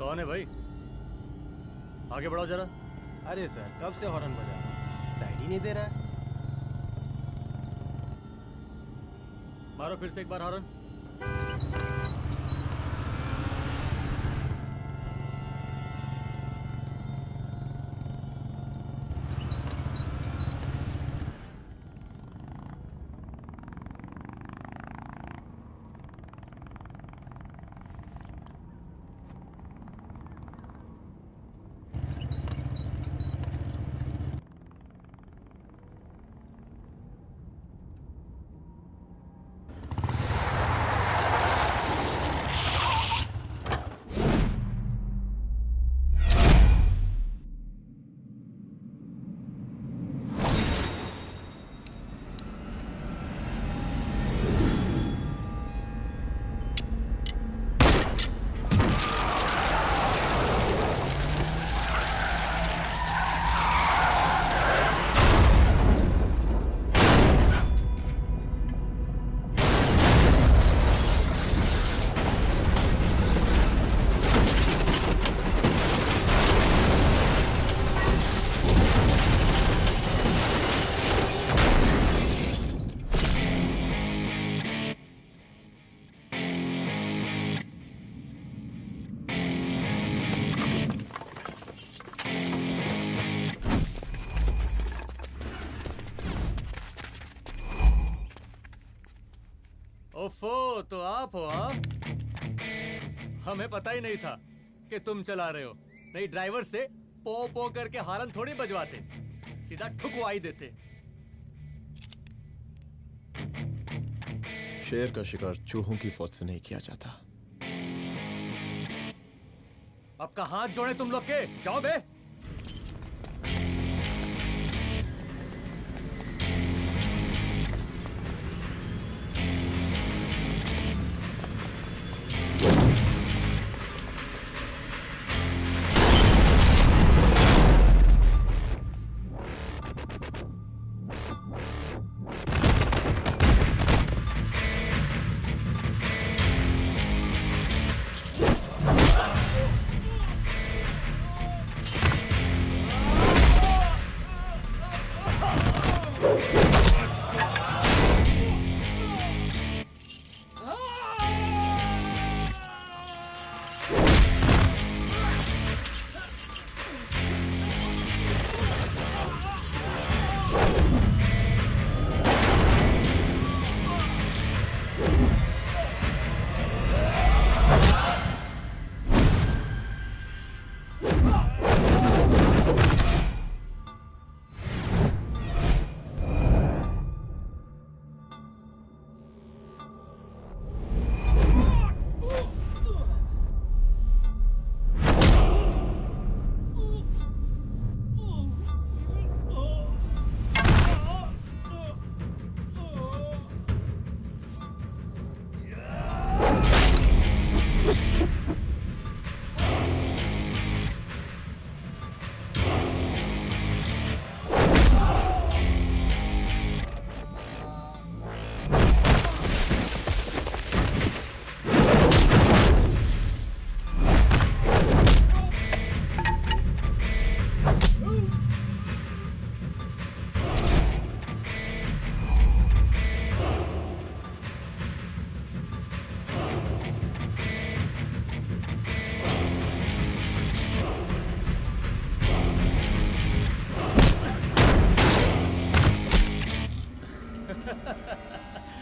कौन है भाई? आगे बढ़ाओ जरा। अरे सर, कब से हॉर्न बजा रहा हूं, साइड ही नहीं दे रहा है। मारो फिर से एक बार हॉर्न। ओफो, तो आप हो? हाँ, हमें पता ही नहीं था कि तुम चला रहे हो। नहीं, ड्राइवर से पो पो करके हॉर्न थोड़ी बजवाते, सीधा ठुकवाई देते। शेर का शिकार चूहों की फौज से नहीं किया जाता। अब का हाथ जोड़े तुम लोग के, जाओ बे।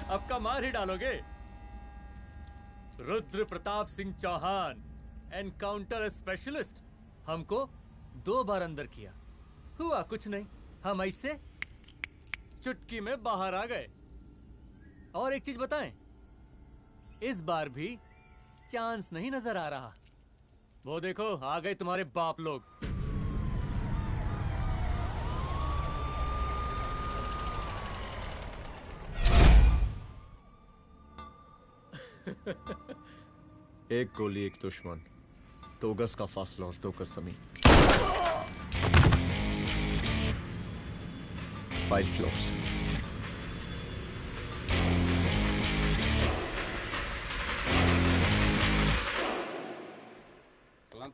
अब का मार ही डालोगे? रुद्र प्रताप सिंह चौहान, एनकाउंटर स्पेशलिस्ट, हमको 2 बार अंदर किया, हुआ कुछ नहीं। हम ऐसे चुटकी में बाहर आ गए। और एक चीज बताएं, इस बार भी चांस नहीं नजर आ रहा। वो देखो, आ गए तुम्हारे बाप लोग। एक गोली एक दुश्मन, 2 गज का फासला और 2 गज जमीन। File closed. सलाम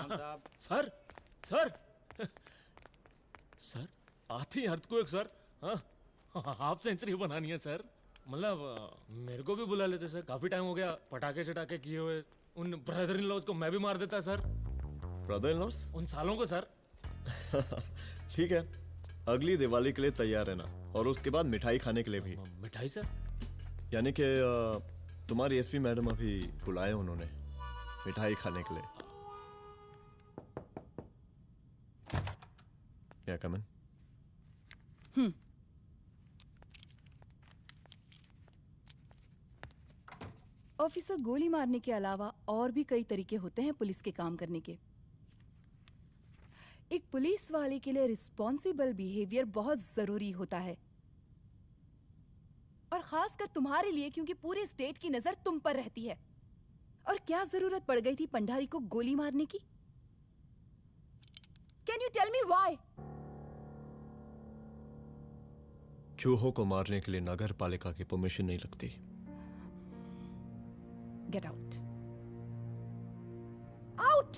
साहब सर सर सर आते ही अर्थक्वेक सर। हाँ हाफ सेंचुरी बनानी है सर। मतलब मेरे को भी बुला लेते सर, काफी टाइम हो गया पटाखे शटाखे किए हुए। उन ब्रदर इन लॉज को मैं भी मार देता सर, ब्रदर इन लॉस? उन सालों को सर। ठीक है, अगली दिवाली के लिए तैयार रहना, और उसके बाद मिठाई खाने के लिए भी। मिठाई सर? यानी कि तुम्हारी एसपी मैडम अभी बुलाए उन्होंने मिठाई खाने के लिए। क्या कमन? ऑफिसर, गोली मारने के अलावा और भी कई तरीके होते हैं पुलिस के काम करने के। एक पुलिस वाले के लिए रिस्पॉन्सिबल बिहेवियर बहुत जरूरी होता है, और खासकर तुम्हारे लिए, क्योंकि पूरे स्टेट की नजर तुम पर रहती है। और क्या जरूरत पड़ गई थी पंडारी को गोली मारने की? Can you tell me why? चूहों को मारने के लिए नगर पालिका की परमिशन नहीं लगती। Get out. Out!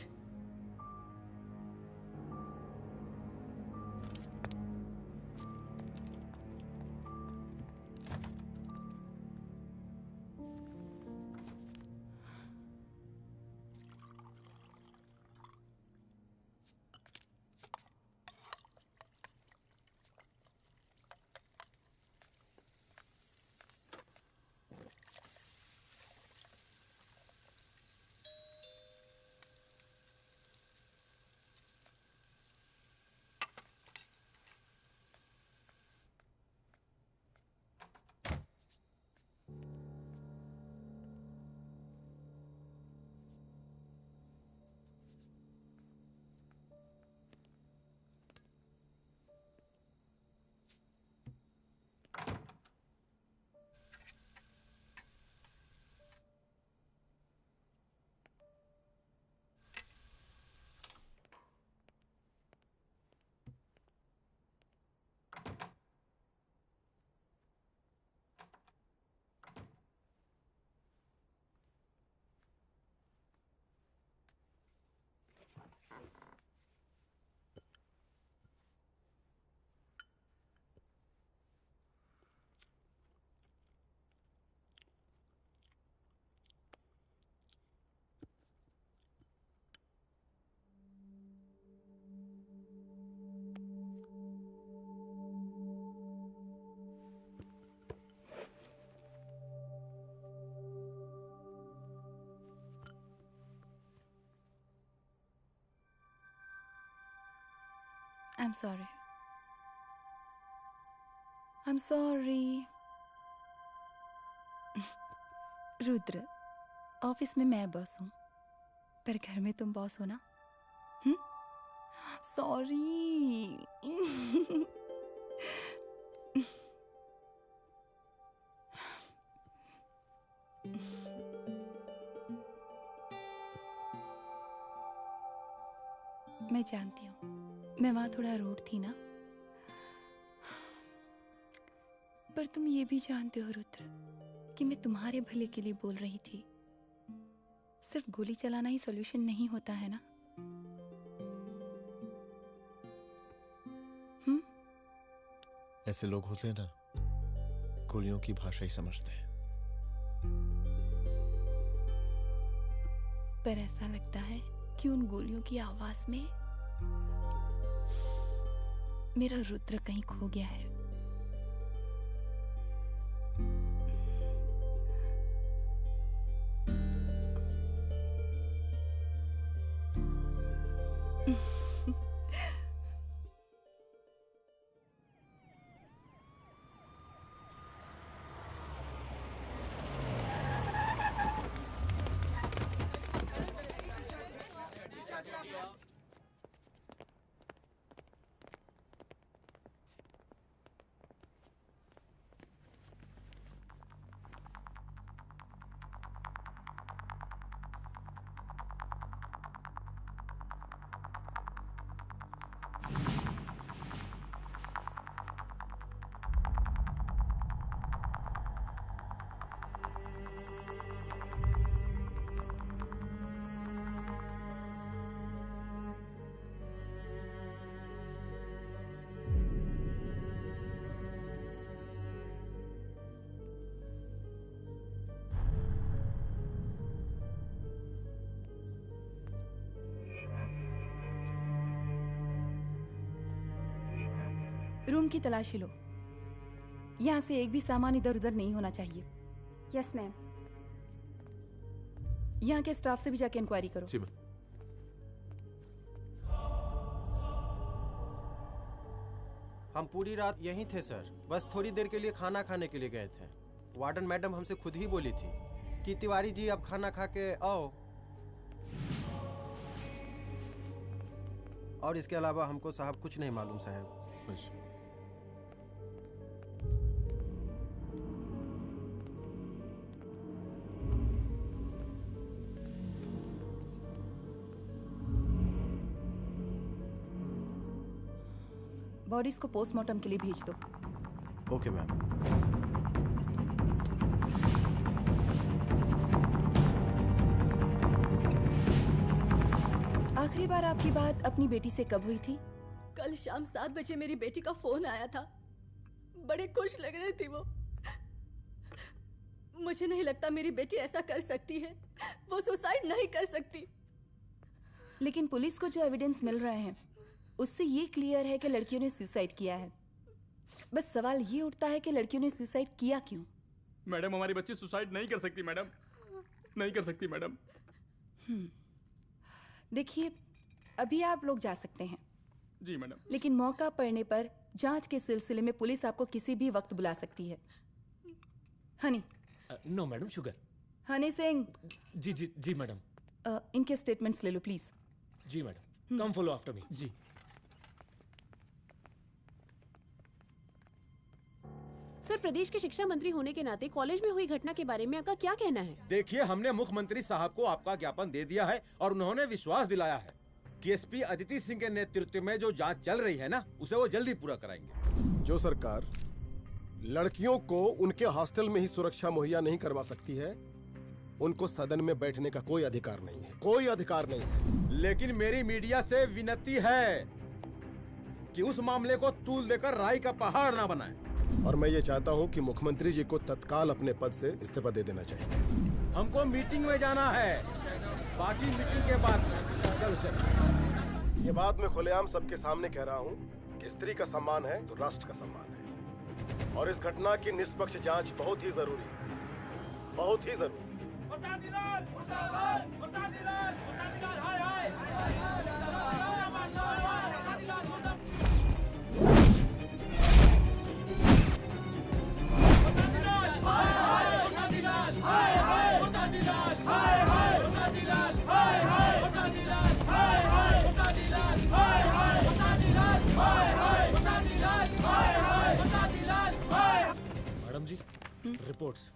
I'm sorry. I'm sorry. Rudra, office में मैं बॉस हूँ, पर घर में तुम बॉस हो ना? सॉरी। मैं जानती हूँ, मैं वहां थोड़ा रूड थी ना, पर तुम ये भी जानते हो रुद्र कि मैं तुम्हारे भले के लिए बोल रही थी। सिर्फ गोली चलाना ही सॉल्यूशन नहीं होता है ना। ऐसे लोग होते हैं ना, गोलियों की भाषा ही समझते हैं। पर ऐसा लगता है कि उन गोलियों की आवाज में मेरा रुद्र कहीं खो गया है। रूम की तलाशी लो। यहाँ से एक भी सामान इधर उधर नहीं होना चाहिए। Yes ma'am. यहाँ के स्टाफ से भी जाके इंक्वायरी करो। जी मैम। हम पूरी रात यहीं थे सर, बस थोड़ी देर के लिए खाना खाने के लिए गए थे। वार्डन मैडम हमसे खुद ही बोली थी कि तिवारी जी आप खाना खा के आओ, और इसके अलावा हमको साहब कुछ नहीं मालूम साहब। बॉडीज को पोस्टमार्टम के लिए भेज दो। Okay ma'am. आखिरी बार आपकी बात अपनी बेटी से कब हुई थी? कल शाम 7 बजे मेरी बेटी का फोन आया था। बड़े खुश लग रही थी वो। मुझे नहीं लगता मेरी बेटी ऐसा कर सकती है। वो सुसाइड नहीं कर सकती। लेकिन पुलिस को जो एविडेंस मिल रहे हैं उससे ये क्लियर है कि लड़कियों ने सुसाइड किया है। बस सवाल ये उठता है कि लड़कियों ने सुसाइड किया क्यों? मैडम हमारी बच्ची सुसाइड नहीं कर सकती मैडम, नहीं कर सकती मैडम। देखिए, अभी आप लोग जा सकते हैं। जी मैडम। लेकिन मौका पड़ने पर जांच के सिलसिले में पुलिस आपको किसी भी वक्त बुला सकती है। Honey. No madam, sugar. Honey Singh. जी जी जी मैडम। इनके स्टेटमेंट्स ले लो प्लीज। जी madam. Come follow after me. जी। सर, प्रदेश के शिक्षा मंत्री होने के नाते कॉलेज में हुई घटना के बारे में आपका क्या कहना है? देखिए, हमने मुख्यमंत्री साहब को आपका ज्ञापन दे दिया है और उन्होंने विश्वास दिलाया है कि एसपी अदिति सिंह के नेतृत्व में जो जांच चल रही है ना, उसे वो जल्दी पूरा कराएंगे। जो सरकार लड़कियों को उनके हॉस्टल में ही सुरक्षा मुहैया नहीं करवा सकती है, उनको सदन में बैठने का कोई अधिकार नहीं है, कोई अधिकार नहीं है। लेकिन मेरी मीडिया से विनती है कि उस मामले को तूल देकर राई का पहाड़ ना बनाए। और मैं ये चाहता हूँ कि मुख्यमंत्री जी को तत्काल अपने पद से इस्तीफा दे देना चाहिए। हमको मीटिंग में जाना है, बाकी मीटिंग के बाद। चलो चलो। ये बात मैं खुलेआम सबके सामने कह रहा हूँ कि स्त्री का सम्मान है तो राष्ट्र का सम्मान है, और इस घटना की निष्पक्ष जांच बहुत ही जरूरी है, बहुत ही जरूरी। मैडम जी, रिपोर्ट्स।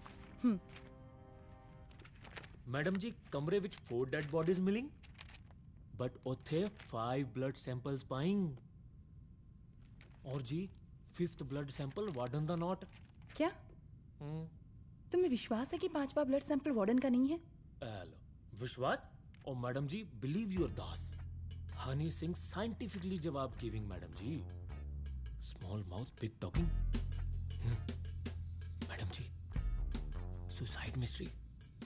मैडम जी, कमरे विच 4 डेड बॉडीज मिलिंग, बट उथे 5 ब्लड सैंपल्स पाइंग। और जी 5th ब्लड सैंपल वार्डन दा नॉट। क्या तुम्हें विश्वास है कि 5वां ब्लड सैंपल वार्डन का नहीं है? हेलो, विश्वास? और मैडम जी, बिलीव योर दास। हनी सिंह साइंटिफिकली जवाब giving madam ji. Small mouth big talking. Madam ji, suicide mystery,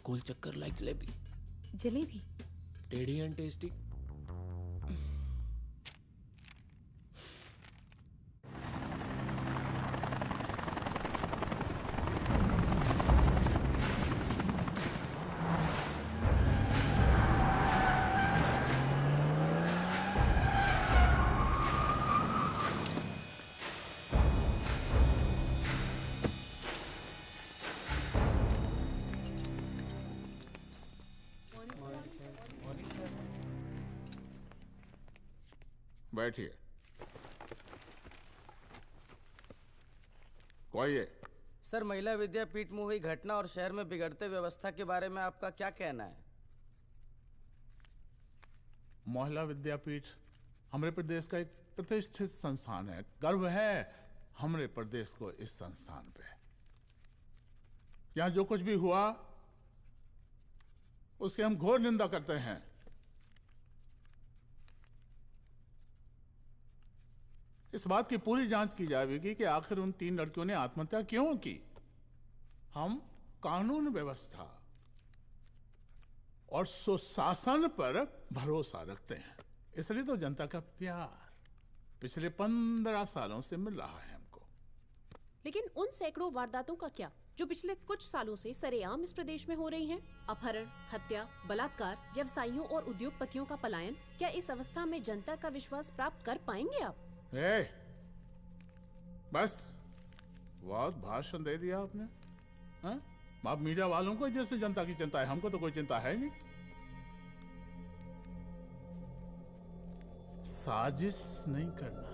गोल चक्कर लाइक जलेबी। जलेबी? टेढ़ी एंड टेस्टी। बैठिए। कोई है? सर, महिला विद्यापीठ में हुई घटना और शहर में बिगड़ते व्यवस्था के बारे में आपका क्या कहना है? महिला विद्यापीठ हमारे प्रदेश का एक प्रतिष्ठित संस्थान है। गर्व है हमारे प्रदेश को इस संस्थान पे। यहाँ जो कुछ भी हुआ उसकी हम घोर निंदा करते हैं। इस बात की पूरी जांच की जाएगी कि आखिर उन 3 लड़कियों ने आत्महत्या क्यों की। हम कानून व्यवस्था और सुशासन पर भरोसा रखते हैं, इसलिए तो जनता का प्यार। पिछले 15 सालों से मिल रहा है हमको। लेकिन उन सैकड़ों वारदातों का क्या जो पिछले कुछ सालों से सरेआम इस प्रदेश में हो रही हैं? अपहरण, हत्या, बलात्कार, व्यवसायियों और उद्योगपतियों का पलायन। क्या इस अवस्था में जनता का विश्वास प्राप्त कर पाएंगे आप? बस बहुत भाषण दे दिया आपने। हाँ? आप मीडिया वालों को जैसे जनता की चिंता है, हमको तो कोई चिंता है नहीं। साजिश नहीं करना।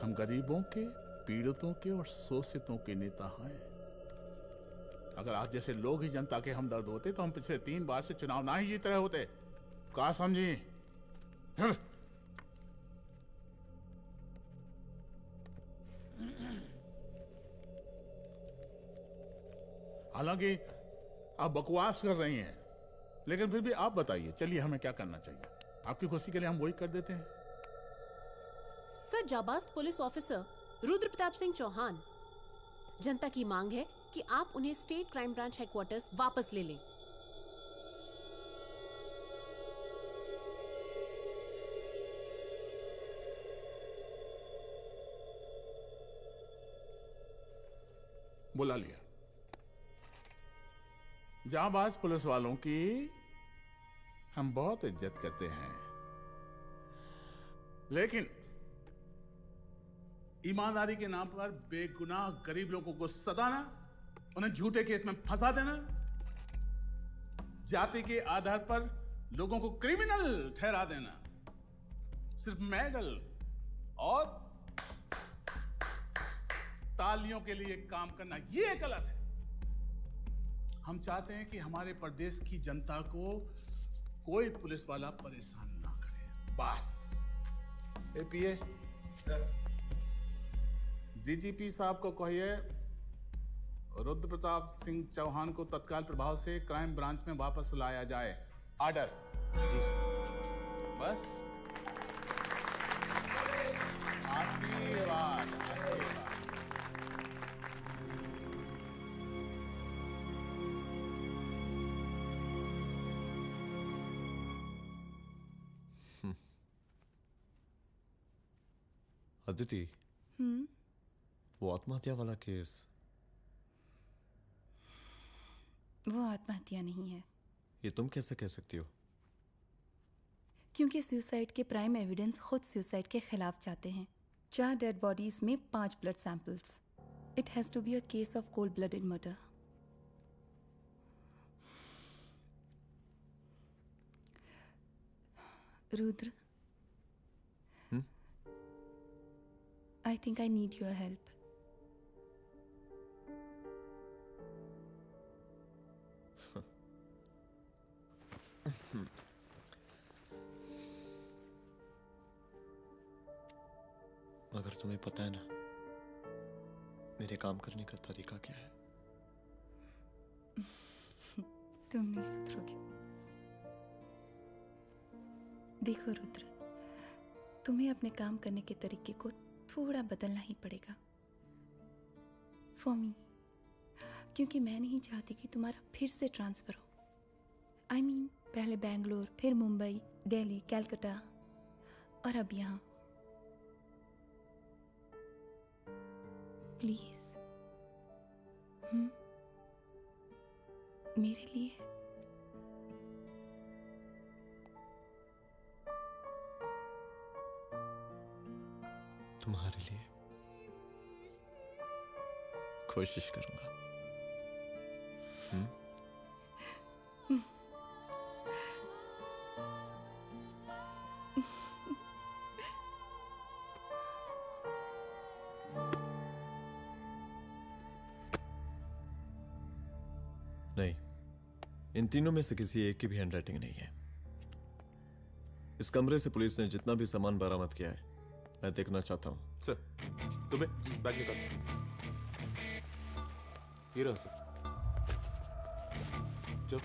हम गरीबों के, पीड़ितों के और शोषितों के नेता हैं। अगर आप जैसे लोग ही जनता के हमदर्द होते तो हम पिछले 3 बार से चुनाव ना ही जीत रहे होते। क्या समझी? हालांकि आप बकवास कर रही हैं, लेकिन फिर भी आप बताइए, चलिए हमें क्या करना चाहिए? आपकी खुशी के लिए हम वही कर देते हैं। सर, जाबाज पुलिस ऑफिसर रुद्र प्रताप सिंह चौहान, जनता की मांग है कि आप उन्हें स्टेट क्राइम ब्रांच हेडक्वार्टर्स वापस ले लें। बुला लिया। जाबाज पुलिस वालों की हम बहुत इज्जत करते हैं, लेकिन ईमानदारी के नाम पर बेगुनाह गरीब लोगों को सताना, उन्हें झूठे केस में फंसा देना, जाति के आधार पर लोगों को क्रिमिनल ठहरा देना, सिर्फ मैडल और तालियों के लिए काम करना, यह गलत है। हम चाहते हैं कि हमारे प्रदेश की जनता को कोई पुलिस वाला परेशान ना करे, बस। एपीए डीजीपी साहब को कहिए रुद्र प्रताप सिंह चौहान को तत्काल प्रभाव से क्राइम ब्रांच में वापस लाया जाए। ऑर्डर। बस। आशीर्वाद, आशीर्वाद। अदिति, वो आत्महत्या वाला केस, वो आत्महत्या नहीं है। ये तुम कैसे कह सकती हो? क्योंकि सुसाइड के प्राइम एविडेंस खुद सुसाइड के खिलाफ जाते हैं। 4 डेड बॉडीज में 5 blood samples. It has to be a case of cold blooded murder. Rudra, I think I need your help. मगर तुम्हें पता है ना मेरे काम करने का तरीका क्या है? तुम नहीं सुधरोगे। देखो रुद्र, तुम्हें अपने काम करने के तरीके को थोड़ा बदलना ही पड़ेगा फॉर मी, क्योंकि मैं नहीं चाहती कि तुम्हारा फिर से ट्रांसफर हो। I mean, पहले बेंगलोर, फिर मुंबई, दिल्ली, कलकत्ता और अब यहाँ। प्लीज मेरे लिए। तुम्हारे लिए कोशिश करूंगा। नहीं, इन तीनों में से किसी एक की भी हैंडराइटिंग नहीं है। इस कमरे से पुलिस ने जितना भी सामान बरामद किया है मैं देखना चाहता हूं। सर, तुम्हें बैग निकाल। ये रहा सर। चलो।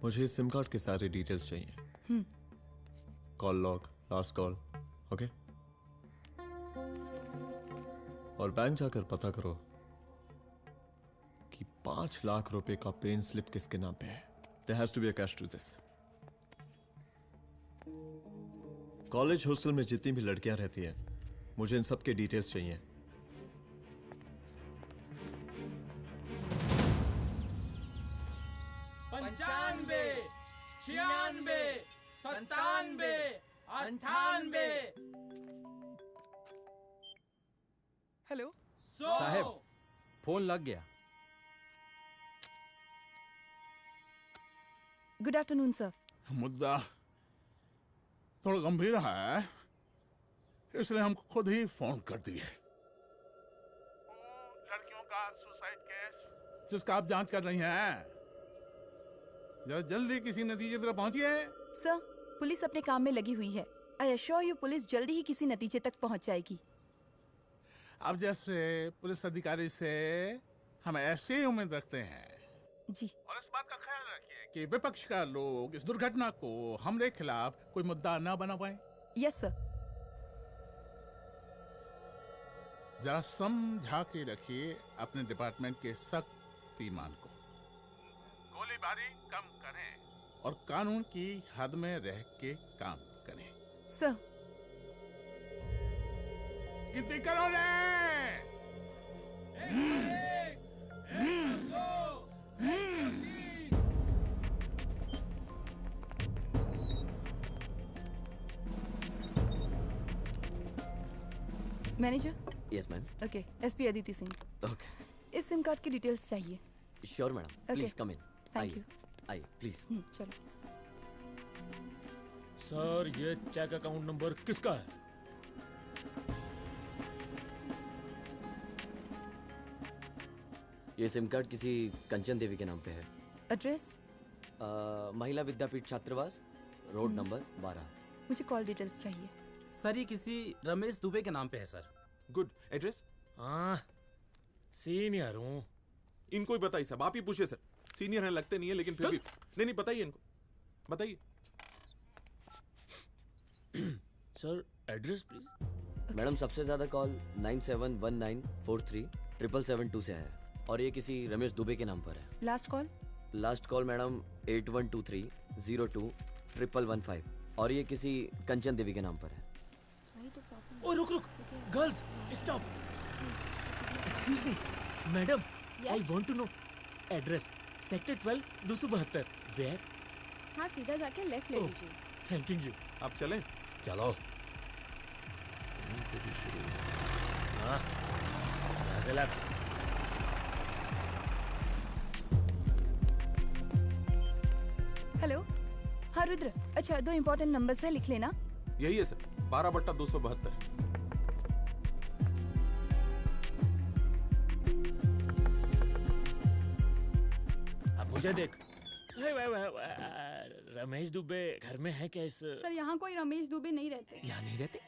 मुझे इस सिम कार्ड के सारे डिटेल्स चाहिए। Call log, last call, okay? और बैंक जाकर पता करो कि 5 लाख रुपए का पेन स्लिप किसके नाम पे है। There has to be a cash to this. College hostel में जितनी भी लड़कियां रहती हैं, मुझे इन सब के डिटेल्स चाहिए। 95, 96, 97, 98। हेलो साहब, फोन लग गया। Good afternoon sir. मुद्दा थोड़ा गंभीर है, इसलिए हम खुद ही फोन कर दिए। लड़कियों का सुसाइड केस जिसका आप जांच कर रही हैं, जरा जल्दी किसी नतीजे पर पहुंचिए। सर, पुलिस अपने काम में लगी हुई है। आई एश्योर यू पुलिस जल्दी ही किसी नतीजे तक पहुंच जाएगी। अब जैसे पुलिस अधिकारी से हम ऐसे ही उम्मीद रखते हैं जी। और इस बात का ख्याल रखिए कि विपक्ष का लोग इस दुर्घटना को हमरे खिलाफ कोई मुद्दा ना बना पाए। Yes sir. जरा समझा के रखिए अपने डिपार्टमेंट के शक्तिमान को। गोलीबारी कम करें और कानून की हद में रह के काम करें। सर। कितनी करोगे? Manager. Yes ma'am. Okay, SP Aditi Singh. Okay. इस सिम कार्ड की डिटेल्स चाहिए। Sure madam, please come in. Thank you. आइए प्लीज। चलो। सर, ये चेक अकाउंट नंबर किसका है? ये सिम कार्ड किसी कंचन देवी के नाम पे है। एड्रेस? महिला विद्यापीठ छात्रावास, रोड नंबर 12। मुझे कॉल डिटेल्स चाहिए। सर, ये किसी रमेश दुबे के नाम पे है सर। गुड। एड्रेस? हाँ, सीनियर हूँ। इनको ही बताइए साहब, आप ही पूछिए सर। सीनियर हैं लगते नहीं है, लेकिन फिर भी नहीं बताइए इनको, बताइए। Sir, address please. मैडम, सबसे ज्यादा कॉल 9719437772 से है और ये किसी रमेश दुबे के नाम पर है। Last call? Last call madam 8123021115 और ये किसी कंचन देवी के नाम पर है। ओ रुक, girls stop. Excuse me madam, I want to know address. Sector 12 272। Where? हाँ, सीधा जाके लेफ्ट ले लीजिए। Thank you. आप चलें? चलो। हाँ, यहाँ से लेफ्ट। हेलो। हाँ रुद्र, अच्छा 2 इम्पोर्टेंट नंबर्स है, लिख लेना। यही है सर, 12/272। अब मुझे देख। रमेश दुबे घर में है क्या? इस सर, यहाँ कोई रमेश दुबे नहीं रहते। यहाँ नहीं रहते?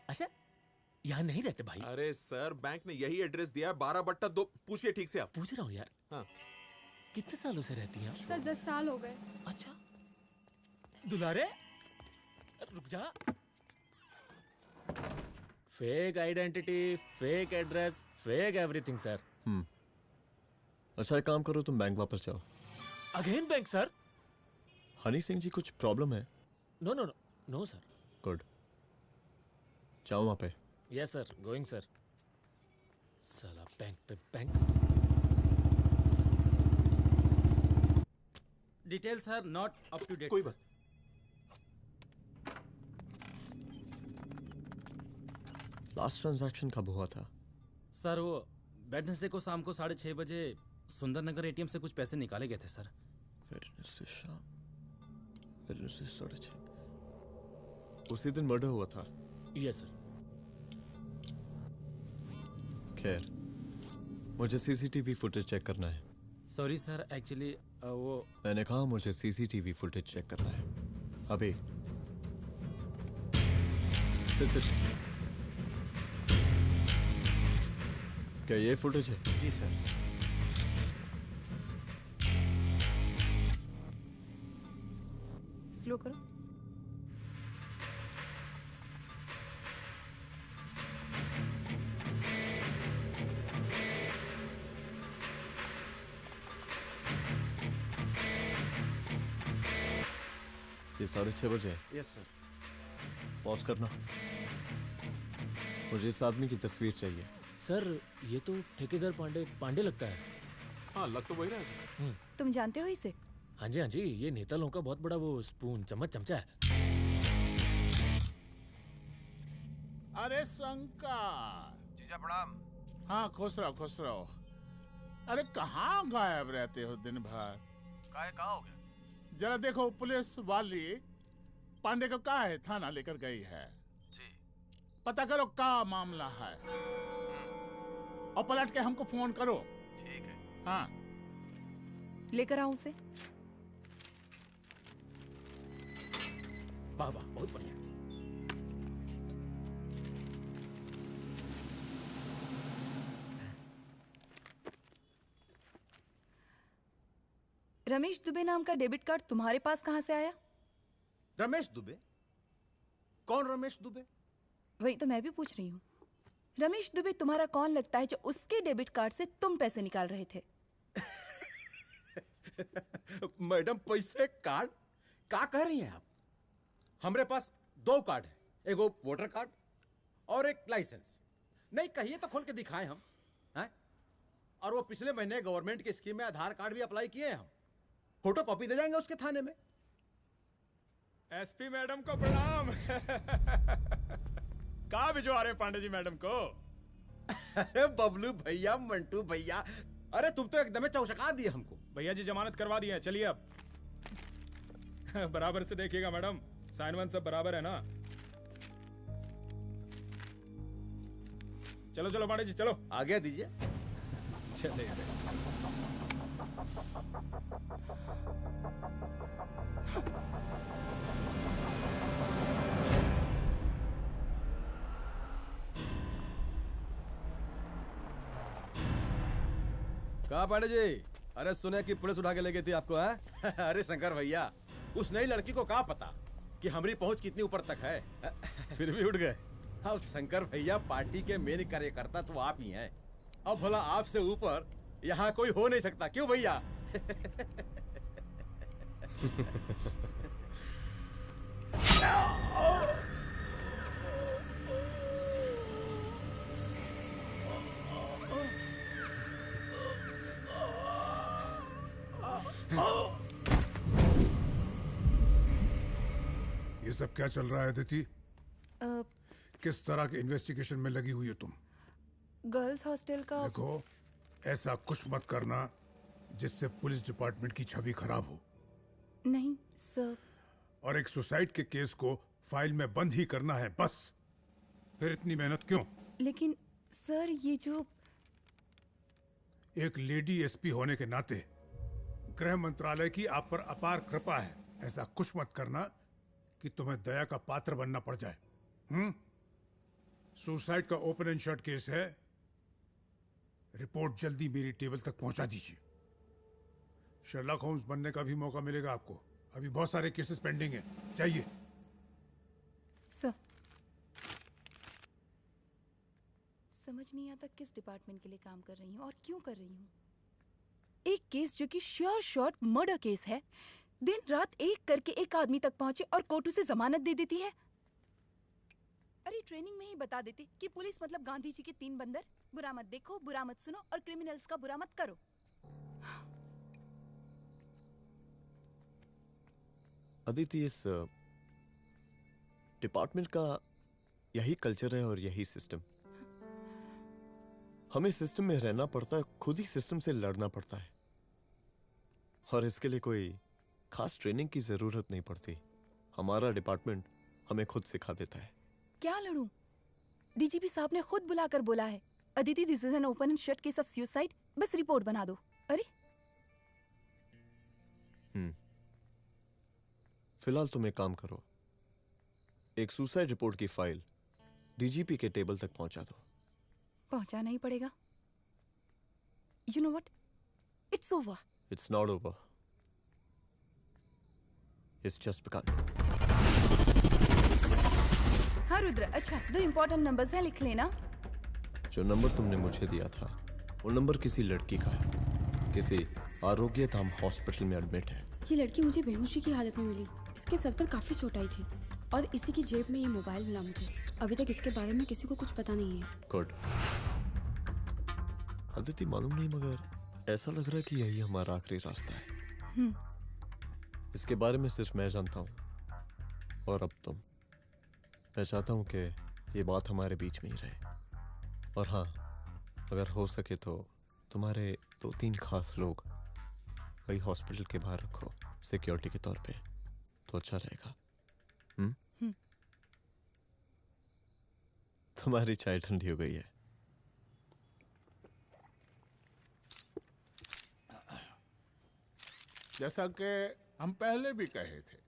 अच्छा, यहाँ नहीं रहते भाई। अरे सर, बैंक ने यही एड्रेस दिया है, 12/2। पूछिए ठीक से आप। पूछ रहा हूँ यार। हाँ। कितने सालों से रहती हैं आप? सर 10 साल हो गए। अच्छा। दुलारे रुक जा। Fake identity, fake address, fake everything sir. अच्छा एक काम करो, तुम बैंक वापस जाओ। Again bank sir? Honey Singh ji कुछ प्रॉब्लम है? No no no no sir. Good, जाओ वहां पे। Yes sir, going sir. साला बैंक पे bank. Detail sir not up to date. कोई बात। लास्ट ट्रांजैक्शन कब हुआ था? सर वो वेडनेसडे को शाम को 6:30 बजे सुंदरनगर एटीएम से कुछ पैसे निकाले गए थे सर। वेडनेसडे शाम, वेडनेसडे 6:30। उसी दिन मर्डर हुआ था? Yes sir. खैर, मुझे सीसीटीवी फुटेज चेक करना है। सॉरी सर, एक्चुअली वो मैंने कहा मुझे सीसीटीवी फुटेज चेक करना है अभी। सिट। क्या ये फुटेज है? जी सर। विड्रॉ करो। ये 6:30 बजे है। Yes sir. पॉज करना। मुझे इस आदमी की तस्वीर चाहिए। सर ये तो ठेकेदार पांडे लगता है। हाँ लग तो वही रहा है सर। तुम जानते हो इसे? हाँ जी, ये नेता लोगों का बहुत बड़ा वो स्पून चमचा है। अरे शंकर। जीजा प्रणाम। हाँ खुश रहो। अरे कहाँ गायब रहते हो दिन भर? कहाँ हो गया? जरा देखो पुलिस वाली पांडे को कहा है थाना लेकर गई है। जी। पता करो क्या मामला है और पलट के हमको फोन करो। ठीक है। हाँ लेकर आऊं उसे? वाह वाह बहुत बढ़िया। रमेश दुबे नाम का डेबिट कार्ड तुम्हारे पास कहां से आया? रमेश दुबे? कौन रमेश दुबे? वही तो मैं भी पूछ रही हूँ। रमेश दुबे तुम्हारा कौन लगता है जो उसके डेबिट कार्ड से तुम पैसे निकाल रहे थे? मैडम पैसे कार्ड क्या कह रही हैं आप? हमारे पास 2 कार्ड है, एक वो वोटर कार्ड और एक लाइसेंस। नहीं कहिए तो खोल के दिखाएं हम हैं? और वो पिछले महीने गवर्नमेंट की स्कीम में आधार कार्ड भी अप्लाई किए हैं हम। फोटो कॉपी दे जाएंगे उसके थाने में। एसपी मैडम को प्रणाम। कहाँ भिजवा रहे हैं पांडे जी मैडम को? अरे बबलू भैया, मंटू भैया, अरे तुम तो एकदम चौचका दिए हमको। भैया जी जमानत करवा दिए हैं, चलिए अब। बराबर से देखिएगा मैडम, साइन वाइन सब बराबर है ना? चलो पांडे जी चलो आगे दीजिए। चले अरेस्ट। कहा पांडे जी? अरे सुने कि पुलिस उठा के ले गई थी आपको है? अरे शंकर भैया, उस नई लड़की को क्या पता कि हमारी पहुंच कितनी ऊपर तक है। फिर भी उठ गए। अब शंकर भैया पार्टी के मेन कार्यकर्ता तो आप ही हैं। अब भला आपसे ऊपर यहाँ कोई हो नहीं सकता, क्यों भैया? ये सब क्या चल रहा है अदिति? किस तरह के इन्वेस्टिगेशन में लगी हुई है तुम? गर्ल्स हॉस्टल का। देखो, ऐसा कुछ मत करना जिससे पुलिस डिपार्टमेंट की छवि खराब हो। नहीं सर। और एक सुसाइड के केस को फाइल में बंद ही करना है बस। फिर इतनी मेहनत क्यों? लेकिन सर ये जो एक लेडी एसपी होने के नाते गृह मंत्रालय की आप पर अपार कृपा है। ऐसा कुछ मत करना कि तुम्हें दया का पात्र बनना पड़ जाए। सुसाइड का ओपन एंड शट केस है। रिपोर्ट जल्दी मेरी टेबल तक पहुंचा दीजिए। शर्लॉक होम्स बनने का भी मौका मिलेगा आपको। अभी बहुत सारे केसेस पेंडिंग हैं। चाहिए सर। समझ नहीं आता किस डिपार्टमेंट के लिए काम कर रही हूँ और क्यों कर रही हूँ। एक केस जो कि श्योर शॉट मर्डर केस है, दिन रात एक करके एक आदमी तक पहुंचे और कोर्ट उसे जमानत दे देती है। अरे ट्रेनिंग में ही बता देती कि पुलिस मतलब गांधी जी के 3 बंदर, बुरा मत देखो, बुरा मत सुनो और क्रिमिनल्स का बुरा मत करो। अदिति, इस डिपार्टमेंट का यही कल्चर है और यही सिस्टम। हमें सिस्टम में रहना पड़ता है, खुद ही सिस्टम से लड़ना पड़ता है, और इसके लिए कोई खास ट्रेनिंग की जरूरत नहीं पड़ती। हमारा डिपार्टमेंट हमें खुद सिखा देता है। क्या लड़ूं? डीजीपी साहब ने खुद बुलाकर बोला है, Aditi this is an open and shut case of suicide, बस रिपोर्ट बना दो। अरे फिलहाल तुम एक काम करो, एक सुसाइड रिपोर्ट की फाइल डीजीपी के टेबल तक पहुंचा दो। पहुंचाना ही पड़ेगा। You know what, it's over. It's not over. It's just begun. हाँ रुद्र, अच्छा 2 इम्पोर्टेंट नंबर्स हैं, लिख लेना। जो नंबर तुमने मुझे दिया था वो नंबर किसी लड़की का है, किसी आरोग्य धाम हॉस्पिटल में एडमिट है। ये लड़की मुझे बेहोशी की हालत में मिली। इसके सर पर काफी चोट आई थी और इसी की जेब में ये मोबाइल मिला मुझे। अभी तक इसके बारे में किसी को कुछ पता नहीं है। गुड। अदिति मालूम नहीं, मगर ऐसा लग रहा है कि यही हमारा आखिरी रास्ता है। इसके बारे में सिर्फ मैं जानता हूँ और अब तुम। मैं चाहता हूँ कि ये बात हमारे बीच में ही रहे। और हाँ, अगर हो सके तो तुम्हारे 2-3 खास लोग वही हॉस्पिटल के बाहर रखो सिक्योरिटी के तौर पे, तो अच्छा रहेगा। तुम्हारी चाय ठंडी हो गई है। जैसा कि हम पहले भी कहे थे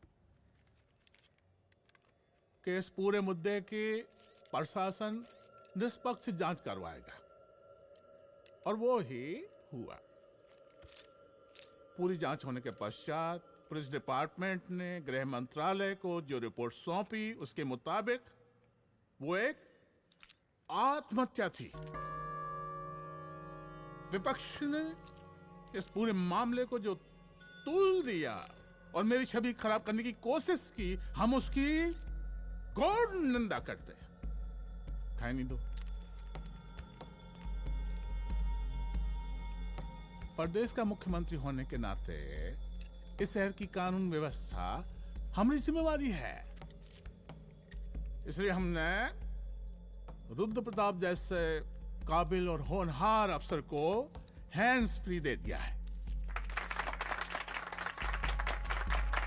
कि इस पूरे मुद्दे की प्रशासन निष्पक्ष जांच करवाएगा, और वो ही हुआ। पूरी जांच होने के पश्चात पुलिस डिपार्टमेंट ने गृह मंत्रालय को जो रिपोर्ट सौंपी उसके मुताबिक वो एक आत्महत्या थी। विपक्ष ने इस पूरे मामले को जो तूल दिया और मेरी छवि खराब करने की कोशिश की, हम उसकी घोर निंदा करते हैं। खाए नहीं दो। प्रदेश का मुख्यमंत्री होने के नाते इस शहर की कानून व्यवस्था हमारी जिम्मेवारी है। इसलिए हमने रुद्र प्रताप जैसे काबिल और होनहार अफसर को हैंड्स फ्री दे दिया है।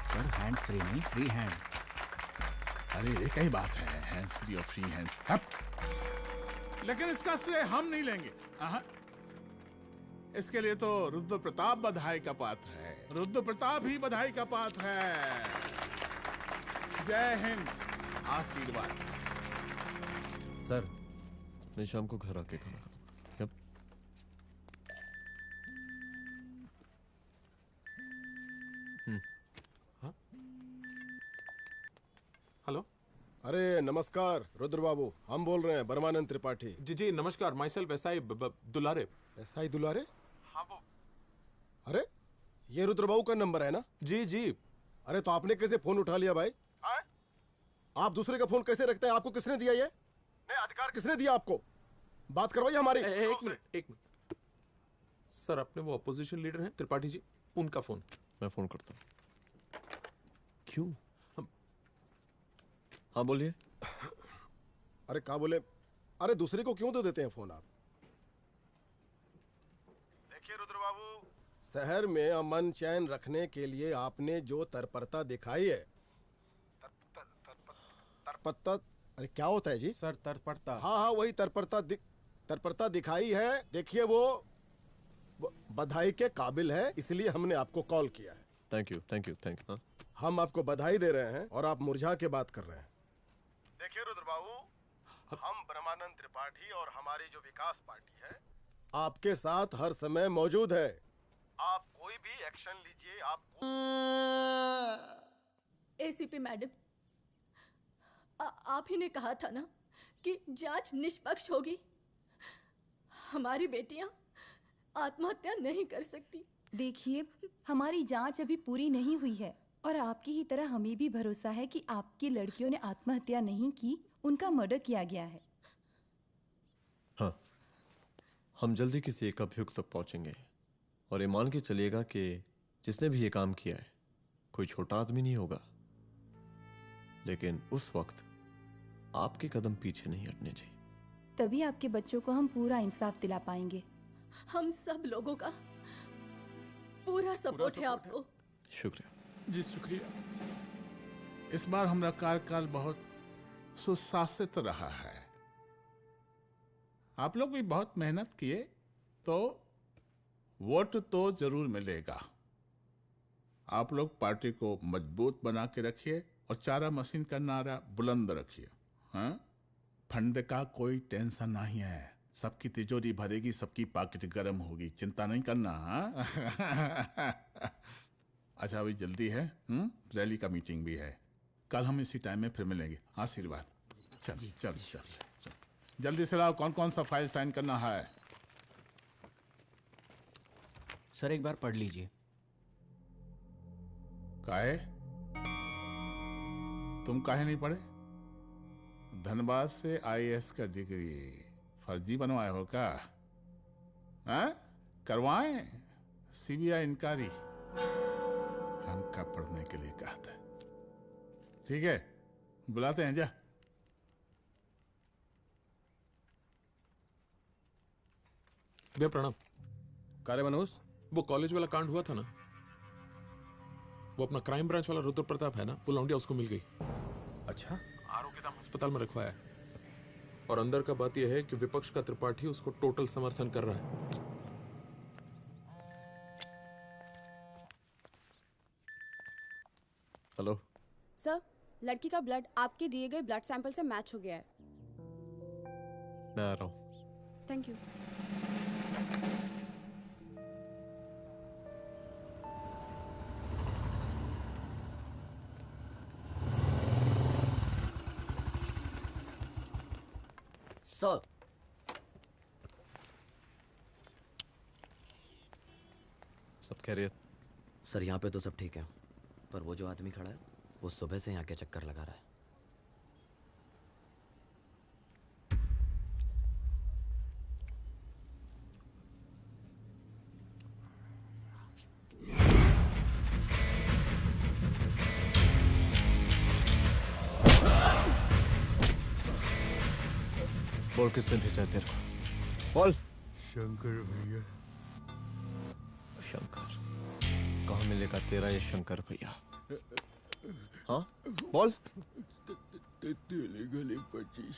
सर हैंड्स फ्री नहीं, फ्री हैंड। अरे एक ही बात है, हैंड्स फ्री और फ्री हैंड। लेकिन इसका श्रेय हम नहीं लेंगे। इसके लिए तो रुद्र प्रताप बधाई का पात्र है। रुद्र प्रताप ही बधाई का पात्र है। जय हिंद। आशीर्वाद। सर मैं शाम को घर आके खाना खाऊंगा। हेलो। अरे नमस्कार रुद्र बाबू, हम बोल रहे हैं परमानंद त्रिपाठी। जी जी नमस्कार। My self SI Dulare. SI दुलारे? हाँ वो। अरे ये रुद्र बाबू का नंबर है ना? जी जी। अरे तो आपने कैसे फोन उठा लिया भाई? आप दूसरे का फोन कैसे रखते हैं? आपको किसने दिया ये? नहीं, अधिकार किसने दिया आपको? बात करवाइए हमारी। एक मिनट। सर अपने वो अपोजिशन लीडर हैं त्रिपाठी जी, उनका फोन। मैं फोन करता हूँ। क्यों? हाँ बोलिए। अरे क्या बोले? अरे दूसरे को क्यों दे देते हैं फोन आप? देखिए रुद्र बाबू, शहर में अमन चैन रखने के लिए आपने जो तत्परता दिखाई है, तत्परता, अरे क्या होता है जी? सर तत्परता। हाँ वही तत्परता दिखाई है। देखिए वो बधाई के काबिल है, इसलिए हमने आपको कॉल किया है। Thank you. हम आपको बधाई दे रहे हैं और आप मुरझा के बात कर रहे हैं। देखिए रुद्र बाबू, हम ब्रह्मानंद त्रिपाठी और हमारी जो विकास पार्टी है आपके साथ हर समय मौजूद है। आप कोई भी एक्शन लीजिए। एसीपी मैडम, आप ही ने कहा था ना कि जांच निष्पक्ष होगी। हमारी बेटियां आत्महत्या नहीं कर सकती। देखिए, हमारी जांच अभी पूरी नहीं हुई है और आपकी ही तरह हमें भी भरोसा है कि आपकी लड़कियों ने आत्महत्या नहीं की, उनका मर्डर किया गया है। हाँ, हम जल्दी किसी एक अभियुक्त तक पहुंचेंगे और ये मान के चलिएगा कि जिसने भी ये काम किया है कोई छोटा आदमी नहीं होगा। लेकिन उस वक्त आपके कदम पीछे नहीं हटने चाहिए। तभी आपके बच्चों को हम पूरा इंसाफ दिला पाएंगे। हम सब लोगों का पूरा सपोर्ट है आपको। शुक्रिया जी, शुक्रिया। इस बार हमारा कार्यकाल बहुत सुशासित रहा है। आप लोग भी बहुत मेहनत किए तो वोट तो जरूर मिलेगा। आप लोग पार्टी को मजबूत बना के रखिए और चारा मशीन का नारा बुलंद रखिए। हाँ, फंड का कोई टेंशन नहीं है। सबकी तिजोरी भरेगी, सबकी पॉकेट गर्म होगी, चिंता नहीं करना। हाँ? अच्छा अभी जल्दी है, रैली का मीटिंग भी है। कल हम इसी टाइम में फिर मिलेंगे। आशीर्वाद। चल चल चल जल्दी से लाओ, कौन कौन सा फाइल साइन करना है। सर एक बार पढ़ लीजिए। काहे? तुम काहे नहीं पढ़े? धनबाद से आईएएस का डिग्री फर्जी बनवाए हो क्या? हैं? करवाएं सीबीआई इंक्वायरी। हमका पढ़ने के लिए कहा था। ठीक है, बुलाते हैं। जा भैया प्रणाम। कार्य मनोज, वो कॉलेज वाला कांड हुआ था ना, वो अपना क्राइम ब्रांच वाला रुद्र प्रताप है ना, वो लौंडिया उसको मिल गई। अच्छा? आरोग्यधाम अस्पताल में रखवाया है। और अंदर का बात यह है कि विपक्ष का त्रिपाठी उसको टोटल समर्थन कर रहा है। हेलो सर, लड़की का ब्लड आपके दिए गए ब्लड सैंपल से मैच हो गया है। मैं आ रहा हूँ। Thank you. सर, सब खैरियत? सर यहाँ पे तो सब ठीक है, पर वो जो आदमी खड़ा है वो सुबह से यहाँ के चक्कर लगा रहा है। बोल किसने भेजा है तेरे को? बोल। शंकर भैया। शंकर? कहाँ मिलेगा तेरा ये शंकर भैया? हाँ बोल। गली 25।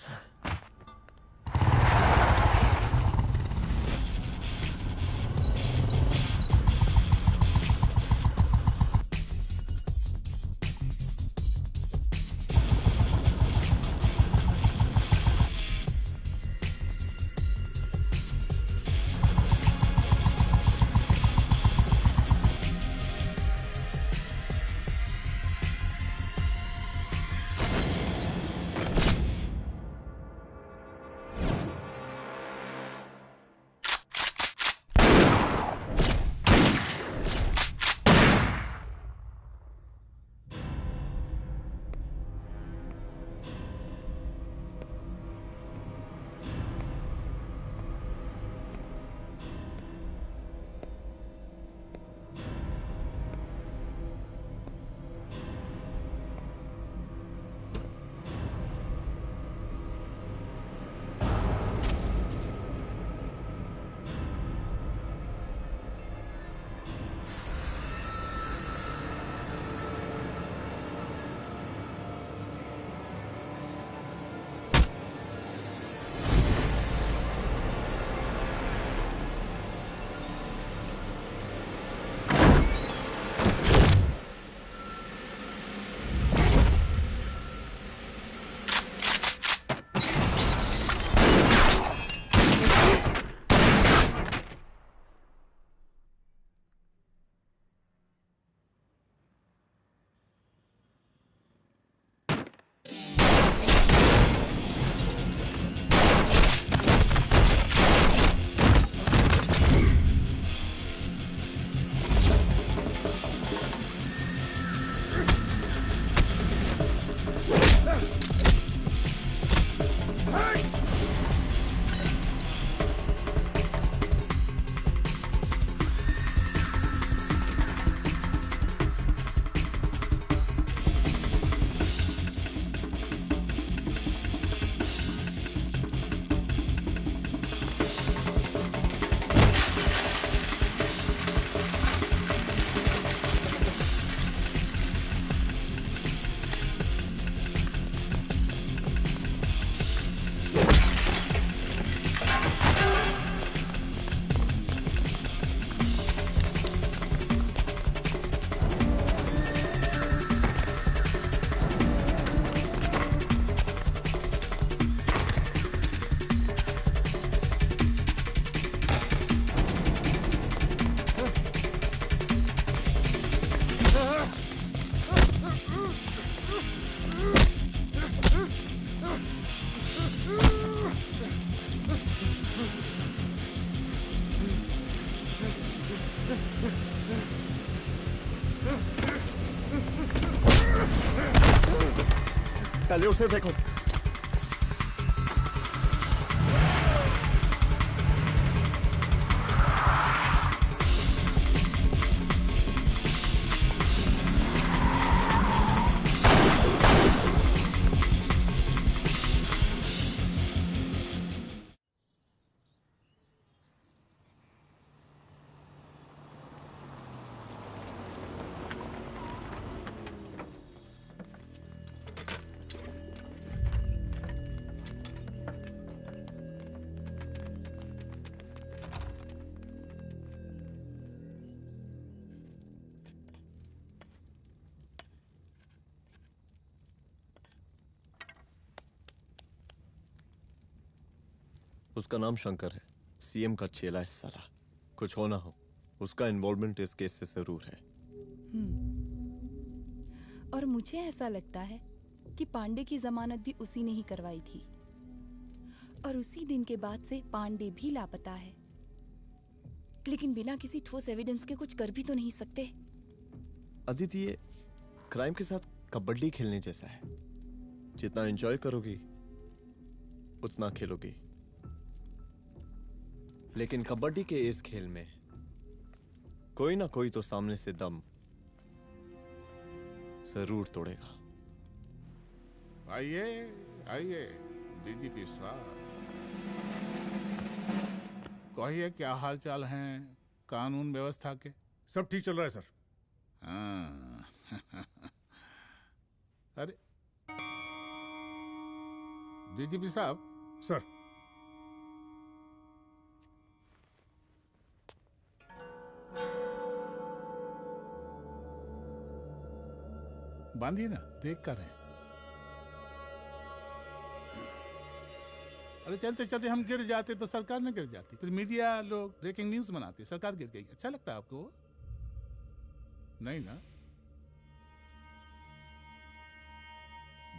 पहले उसे देखो। उसका नाम शंकर है, सीएम का चेला है साला। कुछ हो ना हो, उसका इन्वॉल्वमेंट इस केस से जरूर है। और मुझे ऐसा लगता है कि पांडे की जमानत भी उसी ने ही करवाई थी, और उसी दिन के बाद से पांडे भी लापता है। लेकिन बिना किसी ठोस एविडेंस के कुछ कर भी तो नहीं सकते। अदिति, ये क्राइम के साथ कबड्डी खेलने जैसा है। जितना एंजॉय करोगी उतना खेलोगी, लेकिन कबड्डी के इस खेल में कोई ना कोई तो सामने से दम जरूर तोड़ेगा। आइए आइए डीजीपी साहब, कहिए क्या हाल चाल हैं कानून व्यवस्था के? सब ठीक चल रहा है सर। हाँ। अरे डीजीपी साहब। सर। बांधिए ना, देख कर रहे हैं। अरे चलते चलते हम गिर जाते तो सरकार न गिर जाती, फिर मीडिया लोग ब्रेकिंग न्यूज बनाते, सरकार गिर गई। अच्छा लगता है आपको? नहीं ना?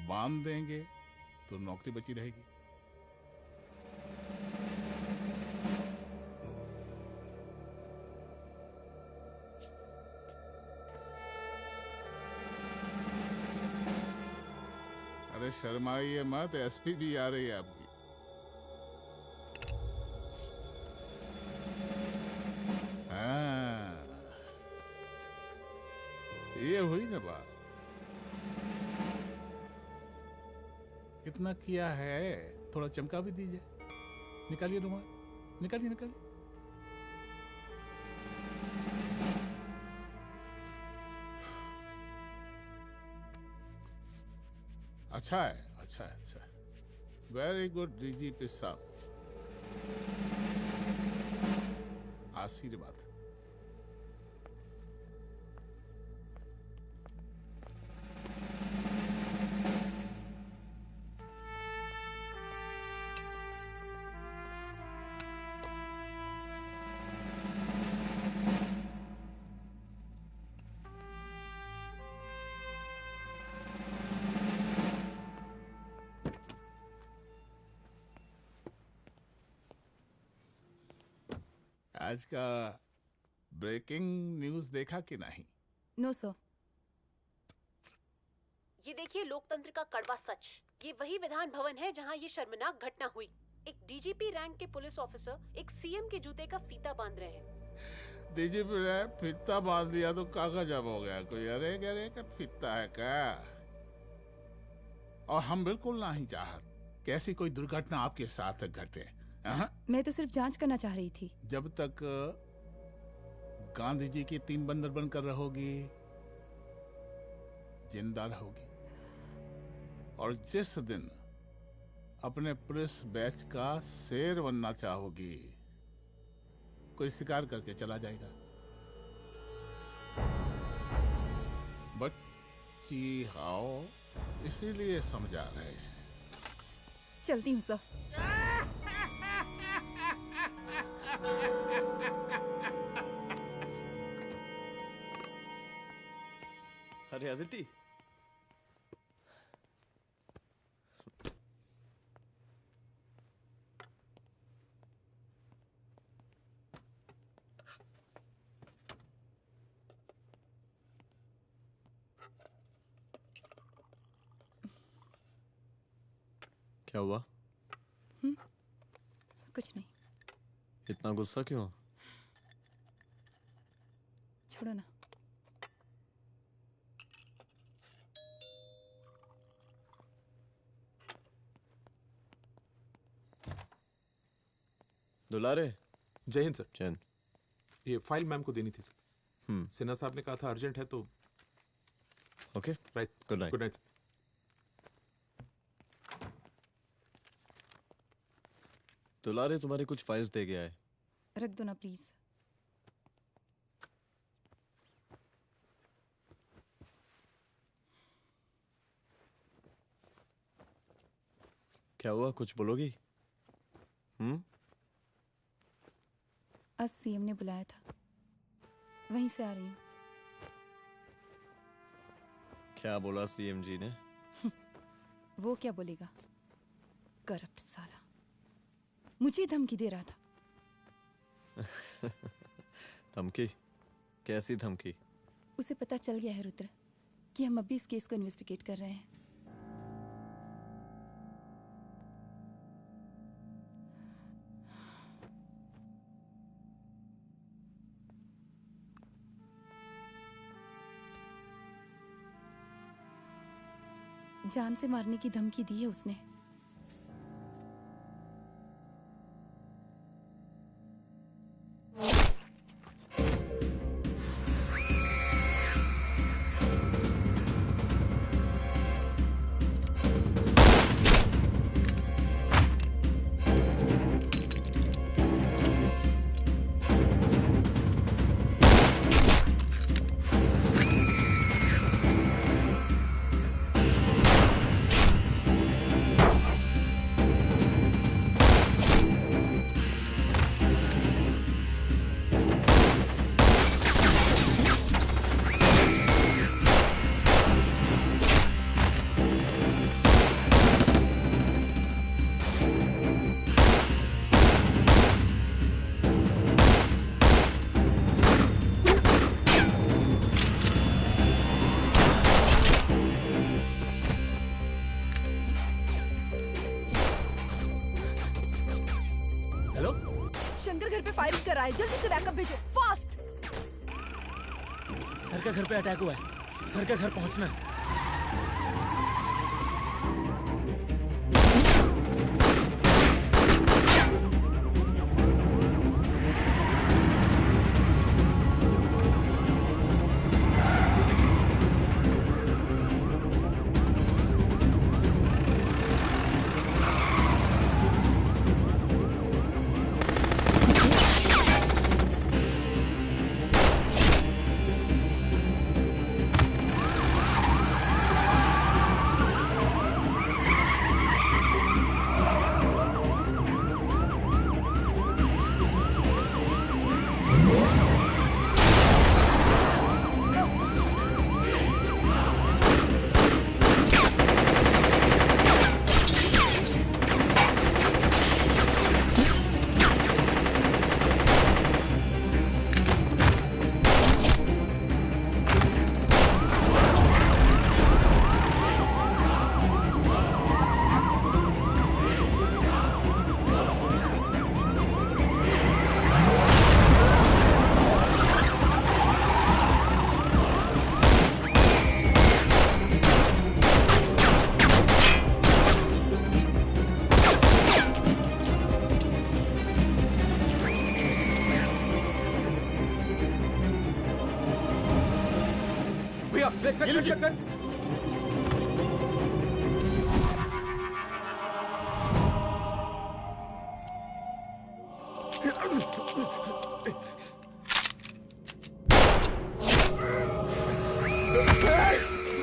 बांध देंगे तो नौकरी बची रहेगी। अरे शर्माइए मत, एसपी भी आ रही है आपकी। हाँ, ये हुई ना बात। इतना किया है, थोड़ा चमका भी दीजिए। निकालिए रुमाल, निकालिए निकालिए। अच्छा है, अच्छा है, अच्छा है। वेरी गुड डीजीपी साहब, आशीर्वाद। आज का ब्रेकिंग न्यूज देखा कि नहीं? No sir. ये देखिए लोकतंत्र का कड़वा सच। ये वही विधान भवन है जहां ये शर्मनाक घटना हुई। एक डीजीपी रैंक के पुलिस ऑफिसर एक सीएम के जूते का फीता बांध रहे हैं। डीजीपी ने फीता बांध दिया तो कागज जब हो गया कोई? अरे अरे का फीता है क्या? और हम बिल्कुल नहीं चाहते कि ऐसी कोई दुर्घटना आपके साथ घटे। मैं तो सिर्फ जांच करना चाह रही थी। जब तक गांधी जी की 3 बंदर बनकर रहोगी, जिंदा रहोगी। और जिस दिन अपने पुलिस बैच का शेर बनना चाहोगी, कोई शिकार करके चला जाएगा। बच्ची हाओ, इसीलिए समझा रहे हैं। चलती हूँ सर। अरे अदिति, क्या हुआ? कुछ नहीं। इतना गुस्सा क्यों? छोड़ो ना। दुलारे। जय हिंद सर। जय हिंद। ये फाइल मैम को देनी थी सर। सिन्हा साहब ने कहा था अर्जेंट है तो। Okay right. Good night. Good night. दुलारे तुम्हारी कुछ फाइल्स दे गया है। रख दो ना प्लीज। क्या हुआ, कुछ बोलोगी? आज सीएम ने बुलाया था, वहीं से आ रही हूँ। क्या बोला सीएम जी ने? वो क्या बोलेगा, करप्ट साला, मुझे धमकी दे रहा था। धमकी? कैसी धमकी? उसे पता चल गया है रुद्र कि हम अभी इस केस को इन्वेस्टिगेट कर रहे हैं। जान से मारने की धमकी दी है उसने। जल्दी से बैकअप भेजो, फास्ट। सर का घर पे अटैक हुआ है, सर का घर पहुंचना है।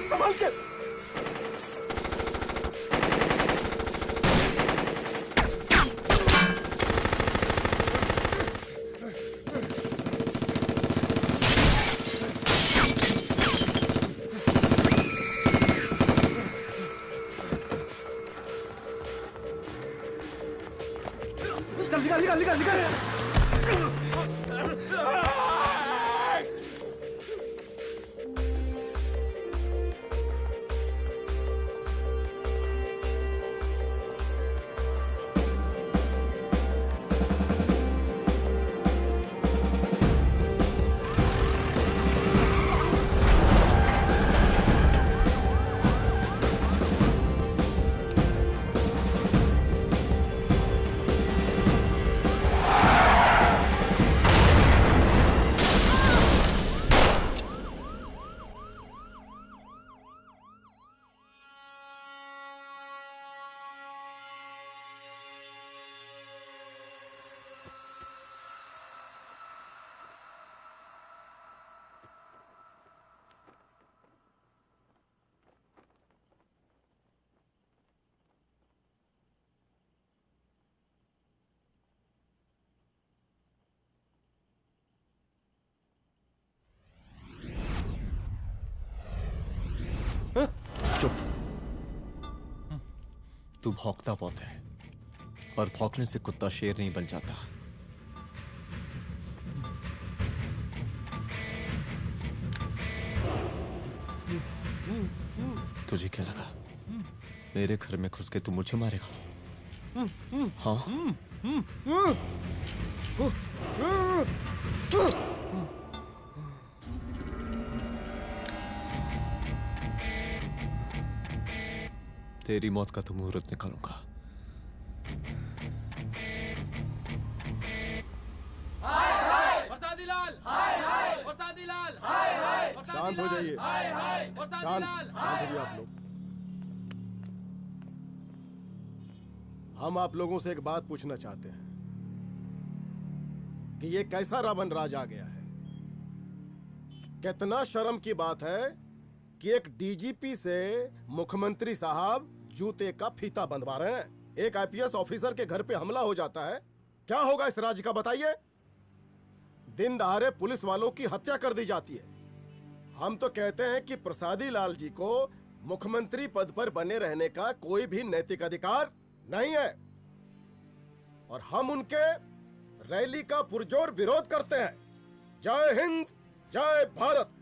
संभाल के। चल निकाल निकाल निकाल निकाल। चुप। तू भौंकता बहुत है और भौंकने से कुत्ता शेर नहीं बन जाता। तुझे क्या लगा मेरे घर में घुस के तू मुझे मारेगा? हाँ? तेरी मौत का तो मुहूर्त निकालूंगा। शांत हो जाइए। शांत हो जाइए आप लोग। हम आप लोगों से एक बात पूछना चाहते हैं कि ये कैसा रावण राज आ गया है। कितना शर्म की बात है कि एक डीजीपी से मुख्यमंत्री साहब जूते का फीता बंधवा रहे हैं। एक आईपीएस ऑफिसर के घर पे हमला हो जाता है, क्या होगा इस राज्य का बताइए? दिन दहाड़े पुलिस वालों की हत्या कर दी जाती है। हम तो कहते हैं कि प्रसादी लाल जी को मुख्यमंत्री पद पर बने रहने का कोई भी नैतिक अधिकार नहीं है और हम उनके रैली का पुरजोर विरोध करते हैं। जय हिंद, जय भारत।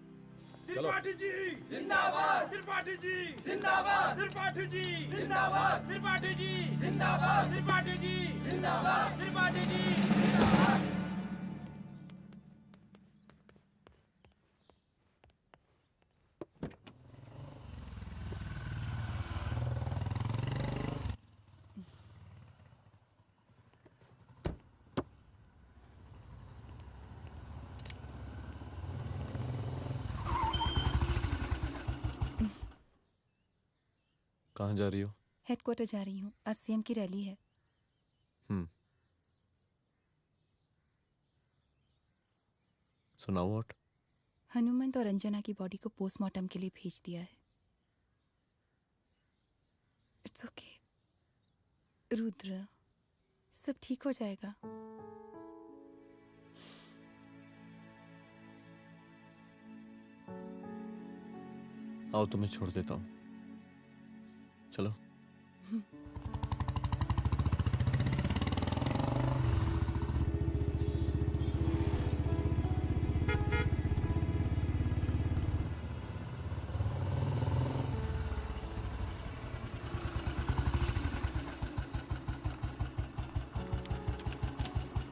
त्रिपाठी जी जिंदाबाद, त्रिपाठी जी जिंदाबाद, त्रिपाठी जी जिंदाबाद, त्रिपाठी जी जिंदाबाद, त्रिपाठी जी जिंदाबाद, त्रिपाठी जी जिंदाबाद। कहाँ जा रही हो? हेडक्वार्टर जा रही हूँ, आज सीएम की रैली है। सुनाओ व्हाट? हनुमंत और अंजना की बॉडी को पोस्टमार्टम के लिए भेज दिया है। इट्स ओके रुद्र, सब ठीक हो जाएगा। आओ तुम्हें छोड़ देता हूँ, चलो।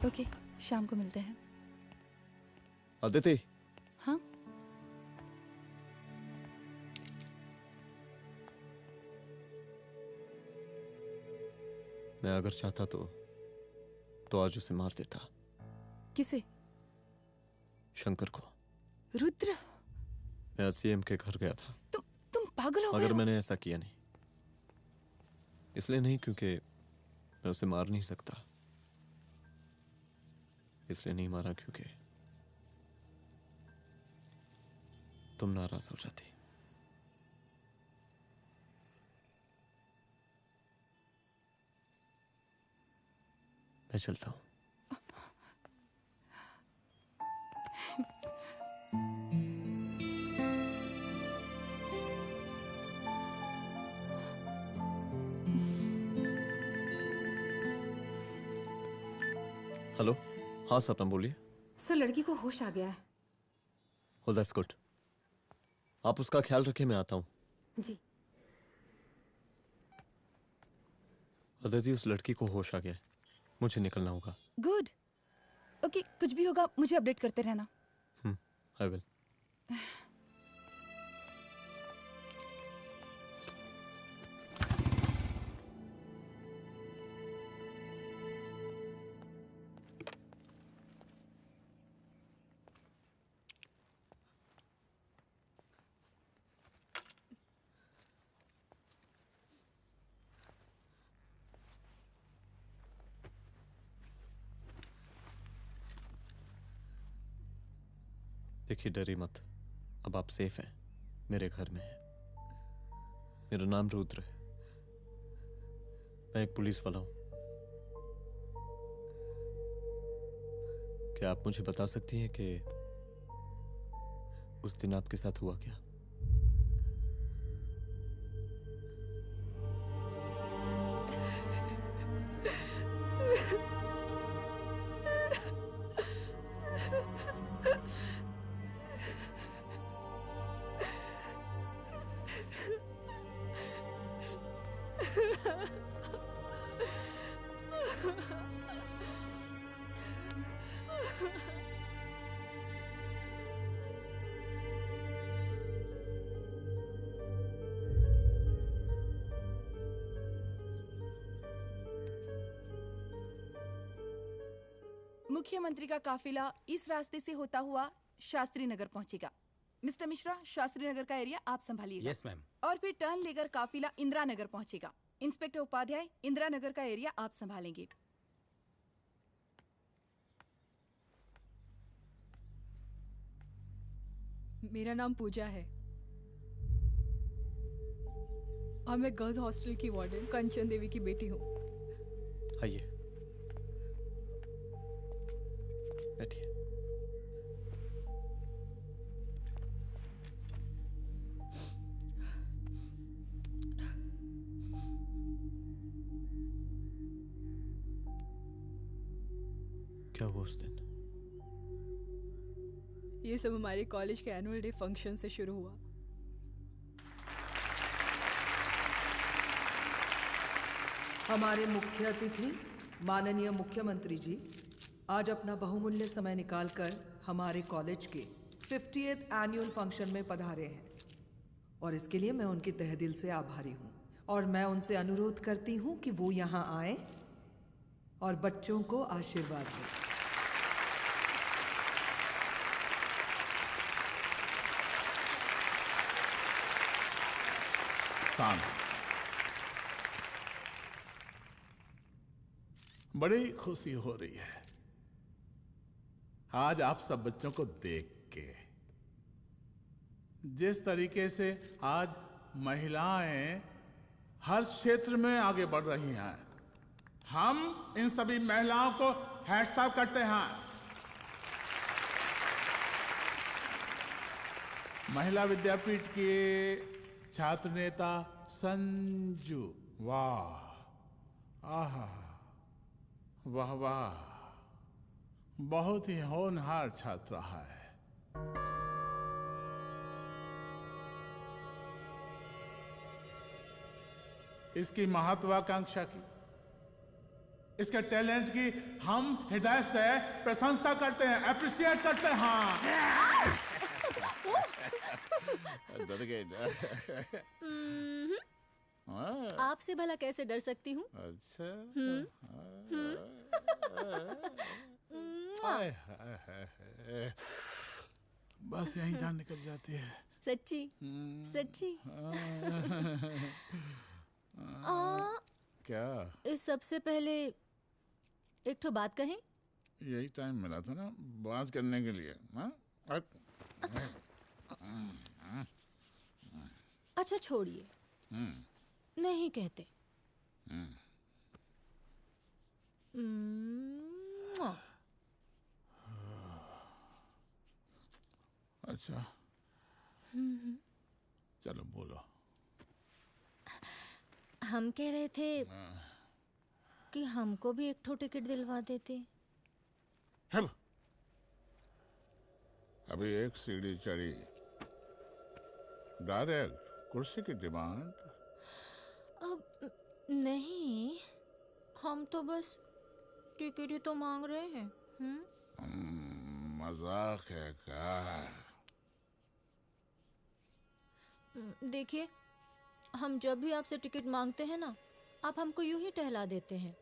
ओके, शाम को मिलते हैं। अदिति। हाँ? मैं अगर चाहता तो आज उसे मार देता। किसे? शंकर को। रुद्र, मैं सीएम के घर गया था। तुम पागल हो गए मगर हो? मैंने ऐसा किया नहीं। इसलिए नहीं क्योंकि मैं उसे मार नहीं सकता, इसलिए नहीं मारा क्योंकि तुम नाराज हो जाती। मैं चलता हूं। हेलो, हाँ सपना बोलिए। सर, लड़की को होश आ गया है। Oh, that's good. आप उसका ख्याल रखिए, मैं आता हूँ। जी। अदिति, उस लड़की को होश आ गया है, मुझे निकलना होगा। गुड। ओके, कुछ भी होगा मुझे अपडेट करते रहना। I will. देखिए, डरिए मत, अब आप सेफ हैं, मेरे घर में हैं। मेरा नाम रुद्र है, मैं एक पुलिस वाला हूं। क्या आप मुझे बता सकती हैं कि उस दिन आपके साथ हुआ क्या? मुख्यमंत्री का काफिला इस रास्ते से होता हुआ शास्त्री नगर पहुंचेगा। मिस्टर मिश्रा, शास्त्री नगर का एरिया आप संभालिएगा। Yes ma'am. और फिर टर्न लेकर काफिला इंदिरा नगर पहुंचेगा। इंस्पेक्टर उपाध्याय, इंदिरा नगर का एरिया आप संभालेंगे। मेरा नाम पूजा है और मैं गर्ल्स हॉस्टल की वार्डन कंचन देवी की बेटी हूँ। आइए, बैठिए। क्या हुआ उस दिन? ये सब हमारे कॉलेज के एनुअल डे फंक्शन से शुरू हुआ। हमारे मुख्य अतिथि माननीय मुख्यमंत्री जी आज अपना बहुमूल्य समय निकालकर हमारे कॉलेज के 50th एनुअल फंक्शन में पधारे हैं और इसके लिए मैं उनकी तहे दिल से आभारी हूँ और मैं उनसे अनुरोध करती हूँ कि वो यहाँ आए और बच्चों को आशीर्वाद दें। बड़ी खुशी हो रही है आज आप सब बच्चों को देख के। जिस तरीके से आज महिलाएं हर क्षेत्र में आगे बढ़ रही हैं, हम इन सभी महिलाओं को हैट्स ऑफ करते हैं। महिला विद्यापीठ के छात्र नेता संजू, वाह, आहा, वाह वाह, बहुत ही होनहार छात्रा है। इसकी महत्वाकांक्षा की, इसके टैलेंट की हम हृदय से प्रशंसा करते हैं, अप्रिशिएट करते हैं। डर गए ना? आपसे भला कैसे डर सकती हूँ? अच्छा। बस यही जान निकल जाती है। सच्ची सच्ची। क्या? इस सबसे पहले एक ठो बात कहें? यही टाइम मिला था ना बात करने के लिए। अच्छा छोड़िए, नहीं कहते। अच्छा चलो बोलो। हम कह रहे थे कि हमको भी एक ठो टिकट दिलवा देते। अभी एक सीढ़ी चढ़ी, डायरेक्ट कुर्सी की डिमांड? अब नहीं, हम तो बस टिकट ही तो मांग रहे हैं। मजाक है क्या? देखिए, हम जब भी आपसे टिकट मांगते हैं ना, आप हमको यूं ही टहला देते हैं।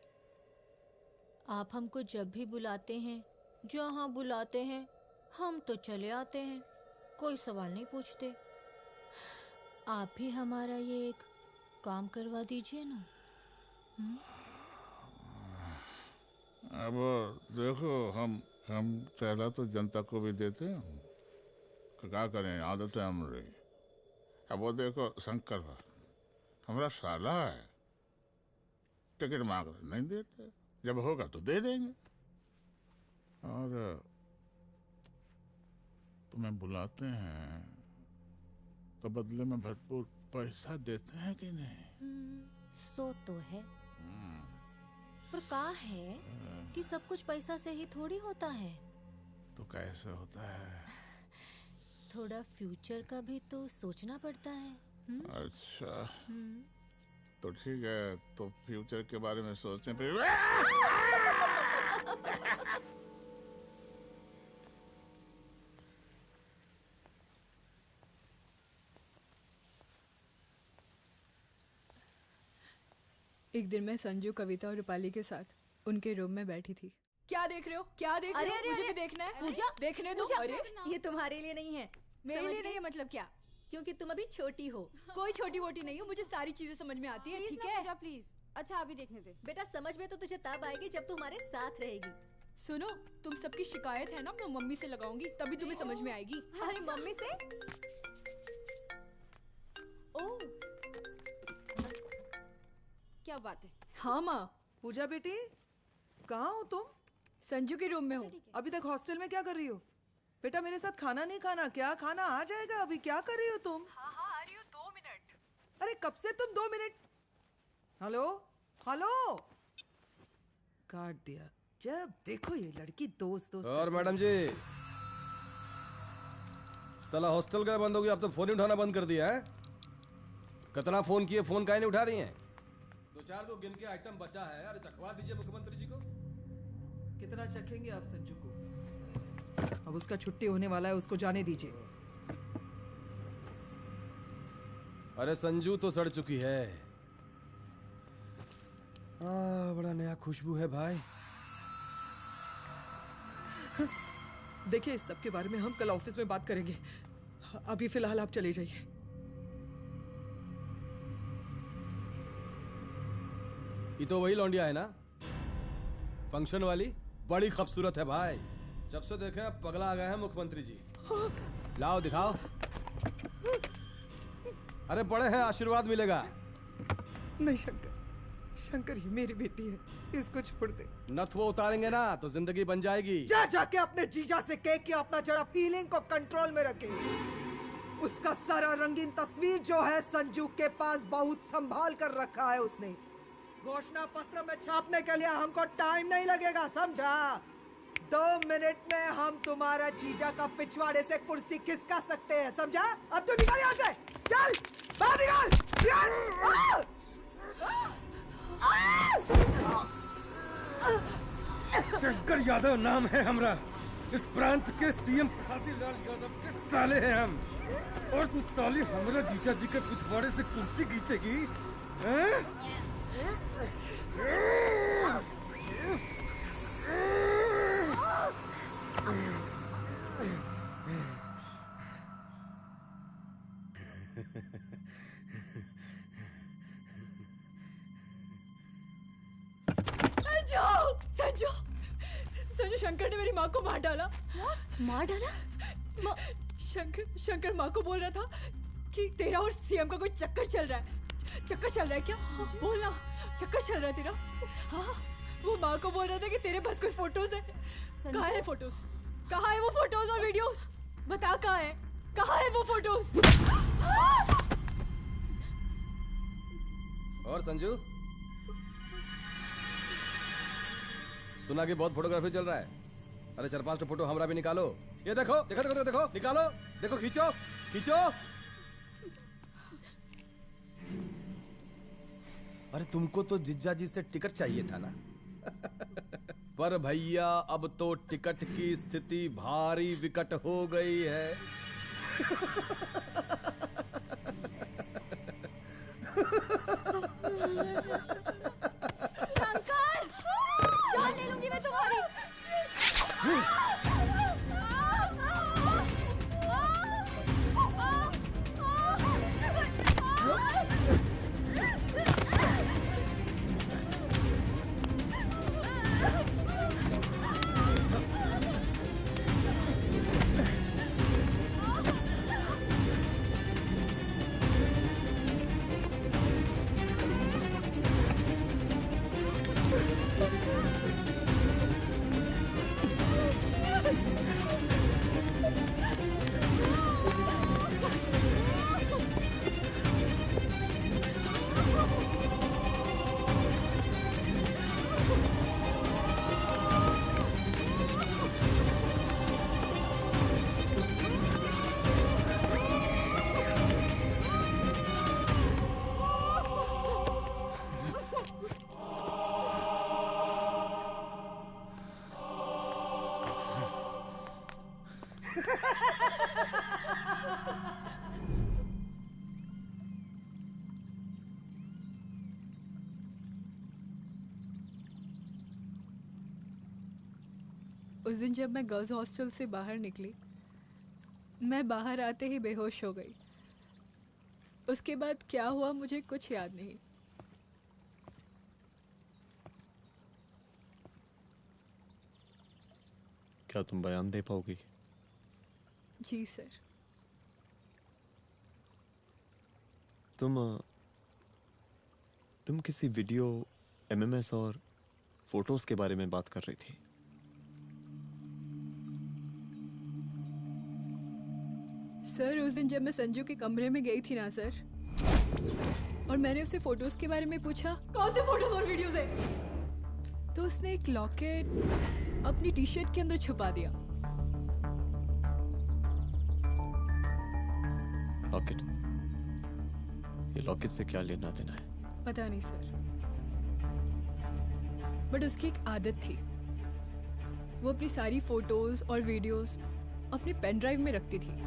आप हमको जब भी बुलाते हैं, जहाँ बुलाते हैं, हम तो चले आते हैं, कोई सवाल नहीं पूछते। आप भी हमारा ये एक काम करवा दीजिए ना। अब देखो, हम टहला तो जनता को भी देते हैं, क्या करें, आदत है हमारी। अब वो देखो शंकर हमारा साला है, टिकट मांग रहे नहीं देते, जब होगा तो दे देंगे। और तुम्हें बुलाते हैं तो बदले में भरपूर पैसा देते हैं कि नहीं? सो तो है, पर का है कि सब कुछ पैसा से ही थोड़ी होता है। तो कैसे होता है? थोड़ा फ्यूचर का भी तो सोचना पड़ता है। अच्छा तो ठीक है, तो फ्यूचर के बारे में सोचते हैं फिर। एक दिन मैं संजू, कविता और रूपाली के साथ उनके रूम में बैठी थी। क्या देख रहे हो? क्या देख रहे हो? अरे, मुझे अरे, भी देखना है। पूजा, देखने दो। अरे ये तुम्हारे लिए नहीं है। मेरे समझ लिए गई? नहीं है मतलब क्या? क्योंकि तुम अभी छोटी हो। कोई छोटी वोटी नहीं हो, मुझे सारी चीजें समझ में आती है। Please ठीक ना है पूजा, प्लीज। अच्छा अभी देखने दे। बेटा समझ में तो तुझे तब आएगी जब तू हमारे साथ रहेगी। सुनो, तुम सबकी शिकायत है ना, मैं मम्मी से लगाऊंगी, तभी तुम्हें समझ में आएगी। अरे मम्मी से? ओह, क्या बात है। हाँ माँ। पूजा बेटी, कहाँ हो तुम? संजू के रूम में हूँ। अभी तक हॉस्टल में क्या कर रही हो? बेटा मेरे साथ खाना नहीं खाना क्या? खाना आ जाएगा, अभी क्या कर रही हो तुम? हाँ हाँ आ रही हूँ, 2 मिनट। अरे कब से तुम 2 मिनट? हेलो हेलो, काट दिया। जब देखो ये लड़की दोस्त और करती मैडम है। जी, साला हॉस्टल का बंद हो गया, अब तो फोन ही उठाना बंद कर दिया है। कितना फोन किए, फोन काहे नहीं उठा रही हैं? 2-4 को गिन के आइटम बचा है, अरे चखवा दीजिए मुख्यमंत्री जी को। कितना चखेंगे आप संजू को? अब उसका छुट्टी होने वाला है, उसको जाने दीजिए। अरे संजू तो सड़ चुकी है। बड़ा नया खुशबू है भाई। देखिए इस सब के बारे में हम कल ऑफिस में बात करेंगे, अभी फिलहाल आप चले जाइए। ये तो वही लौंडिया है ना, फंक्शन वाली? बड़ी खूबसूरत है भाई, जब से देखे पगला आ गए हैं मुख्यमंत्री जी। लाओ दिखाओ। अरे बड़े हैं, आशीर्वाद मिलेगा। नहीं शंकर, शंकर ये मेरी बेटी है, इसको छोड़ दे। नथ वो उतारेंगे ना तो जिंदगी बन जाएगी। जा जाके अपने जीजा से कह के अपना जरा फीलिंग को कंट्रोल में रखे। उसका सारा रंगीन तस्वीर जो है संजू के पास बहुत संभाल कर रखा है उसने। घोषणा पत्र में छापने के लिए हमको टाइम नहीं लगेगा, समझा? 2 मिनट में हम तुम्हारा जीजा का पिछवाड़े से कुर्सी खिसका सकते हैं, समझा? अब तो निकल यहाँ से, चल बाहर निकल। शंकर यादव नाम है हमरा, इस प्रांत के सीएम प्रसादी लाल यादव के साले हैं हम। और तू साली हमरा जीजा जी के पिछवाड़े से कुर्सी खींचेगी? संजू, संजू शंकर ने मेरी माँ को मार डाला। मार डाला? शंकर माँ को बोल रहा था कि तेरा और सीएम का कोई चक्कर चल रहा है। चक्कर चल रहा है क्या? बोलना, चक्कर चल रहा है तेरा? हाँ, वो माँ को बोल रहा था कि तेरे पास कोई फोटोज है। कहाँ है फोटोज? कहाँ है वो फोटोज और वीडियोस? बता कहाँ है? कहाँ है वो फोटोज? और संजू, सुना कि बहुत फोटोग्राफी चल रहा है। अरे 4-5 तो फोटो हमरा भी निकालो। ये देखो देखो देखो देखो, निकालो, देखो, खींचो खींचो। अरे तुमको तो जिज्जा जी से टिकट चाहिए था ना? पर भैया अब तो टिकट की स्थिति भारी विकट हो गई है। शंकर, जान ले लूंगी मैं तुम्हारी। उस दिन जब मैं गर्ल्स हॉस्टल से बाहर निकली, मैं बाहर आते ही बेहोश हो गई। उसके बाद क्या हुआ मुझे कुछ याद नहीं। क्या तुम बयान दे पाओगी? जी सर। तुम किसी वीडियो, एमएमएस और फोटोज के बारे में बात कर रही थी। सर उस दिन जब मैं संजू के कमरे में गई थी ना सर, और मैंने उससे फोटोज के बारे में पूछा, कौन से फोटोज और वीडियोज है, तो उसने एक लॉकेट अपनी टी शर्ट के अंदर छुपा दिया। लॉकेट? ये लॉकेट से क्या लेना देना है? पता नहीं सर, बट उसकी एक आदत थी, वो अपनी सारी फोटोज और वीडियोस अपने पेन ड्राइव में रखती थी।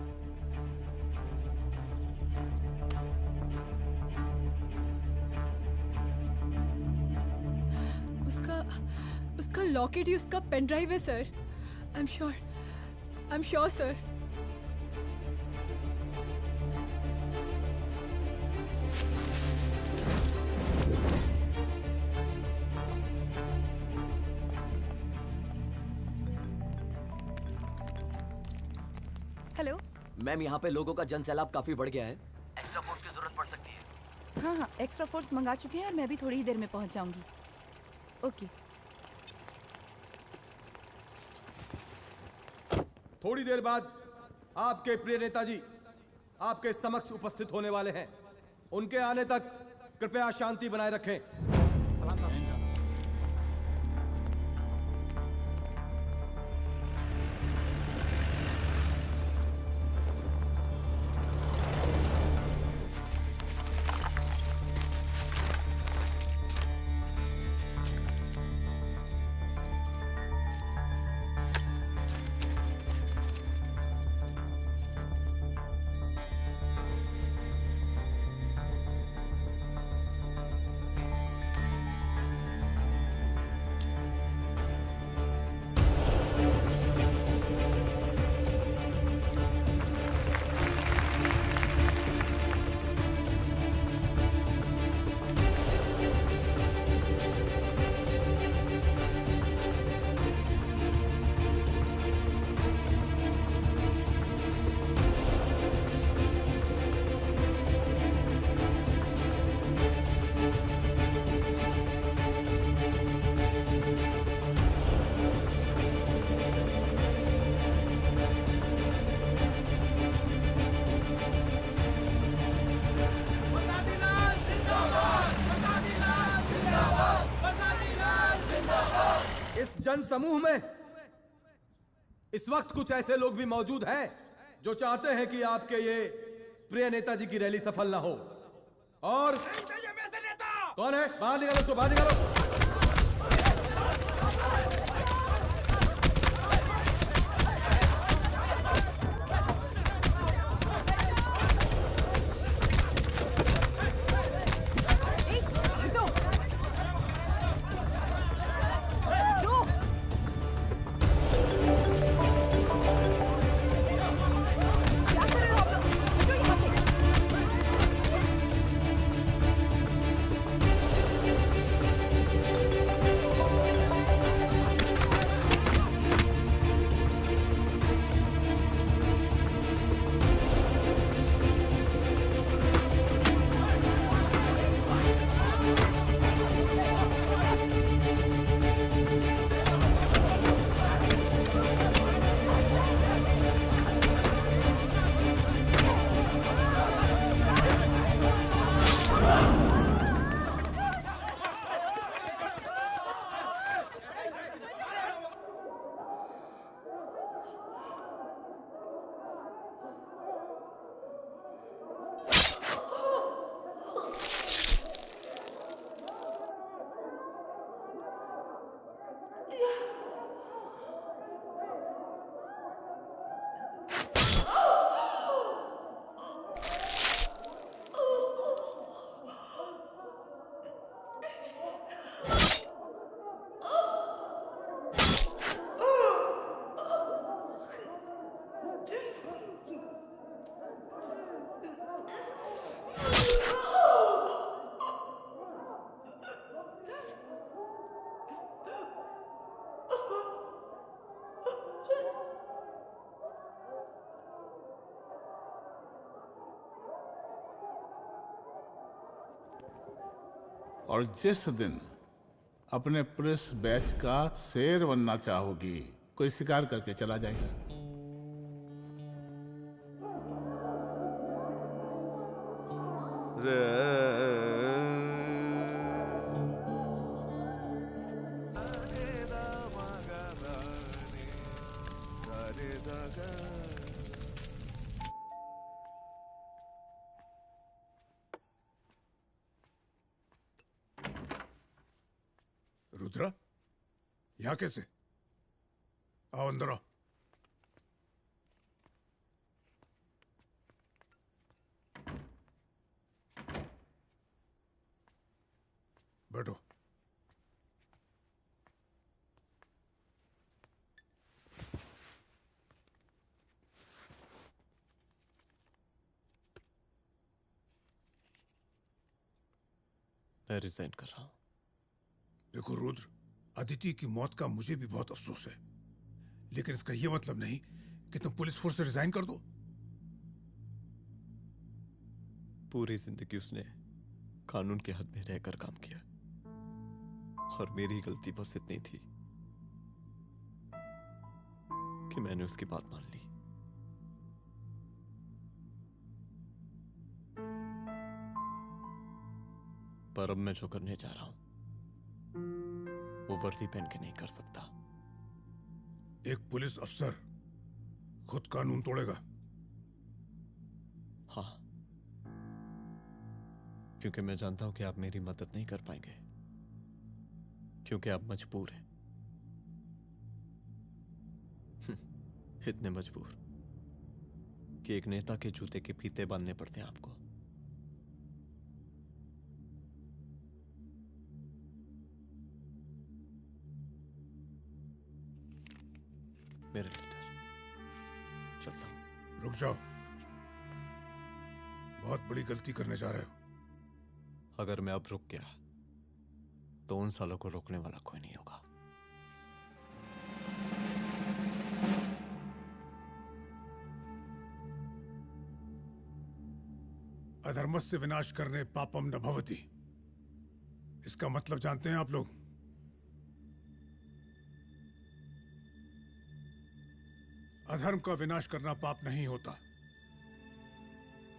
उसका लॉकेट ही उसका पेन ड्राइव है sir. I am sure sir. Hello ma'am, यहाँ पे लोगों का जनसैलाब काफी बढ़ गया है। एक्स्ट्रा फोर्स की जरूरत पड़ सकती है। हाँ हाँ, एक्स्ट्रा फोर्स मंगा चुके हैं और मैं भी थोड़ी ही देर में पहुंच जाऊंगी। ओके। थोड़ी देर बाद आपके प्रिय नेताजी आपके समक्ष उपस्थित होने वाले हैं। उनके आने तक कृपया शांति बनाए रखें। जन समूह में इस वक्त कुछ ऐसे लोग भी मौजूद हैं जो चाहते हैं कि आपके ये प्रिय नेताजी की रैली सफल ना हो। और कौन है? बाहर निकालो उसको, बाहर निकालो। और जिस दिन अपने पुलिस बैच का शेर बनना चाहोगी, कोई शिकार करके चला जाएगा। रुद्रा, यहाँ कैसे? आओ अंदर आओ। बैठो। मैं रिजाइन कर रहा हूं। देखो रुद्र, अदिति की मौत का मुझे भी बहुत अफसोस है, लेकिन इसका यह मतलब नहीं कि तुम पुलिस फोर्स से रिजाइन कर दो। पूरी जिंदगी उसने कानून के हद में रहकर काम किया और मेरी गलती बस इतनी थी कि मैंने उसकी बात मान ली। पर अब मैं जो करने जा रहा हूं वो वर्दी पहन के नहीं कर सकता। एक पुलिस अफसर खुद कानून तोड़ेगा? हाँ, क्योंकि मैं जानता हूं कि आप मेरी मदद नहीं कर पाएंगे, क्योंकि आप मजबूर हैं। इतने मजबूर कि एक नेता के जूते के फीते बांधने पड़ते हैं आपको। मेरे लीडर, चलता हूं। रुक जाओ, बहुत बड़ी गलती करने जा रहे हो। अगर मैं अब रुक गया तो उन सालों को रोकने वाला कोई नहीं होगा। अधर्मस्य विनाश करने पापम न भवति, इसका मतलब जानते हैं आप लोग? अधर्म का विनाश करना पाप नहीं होता।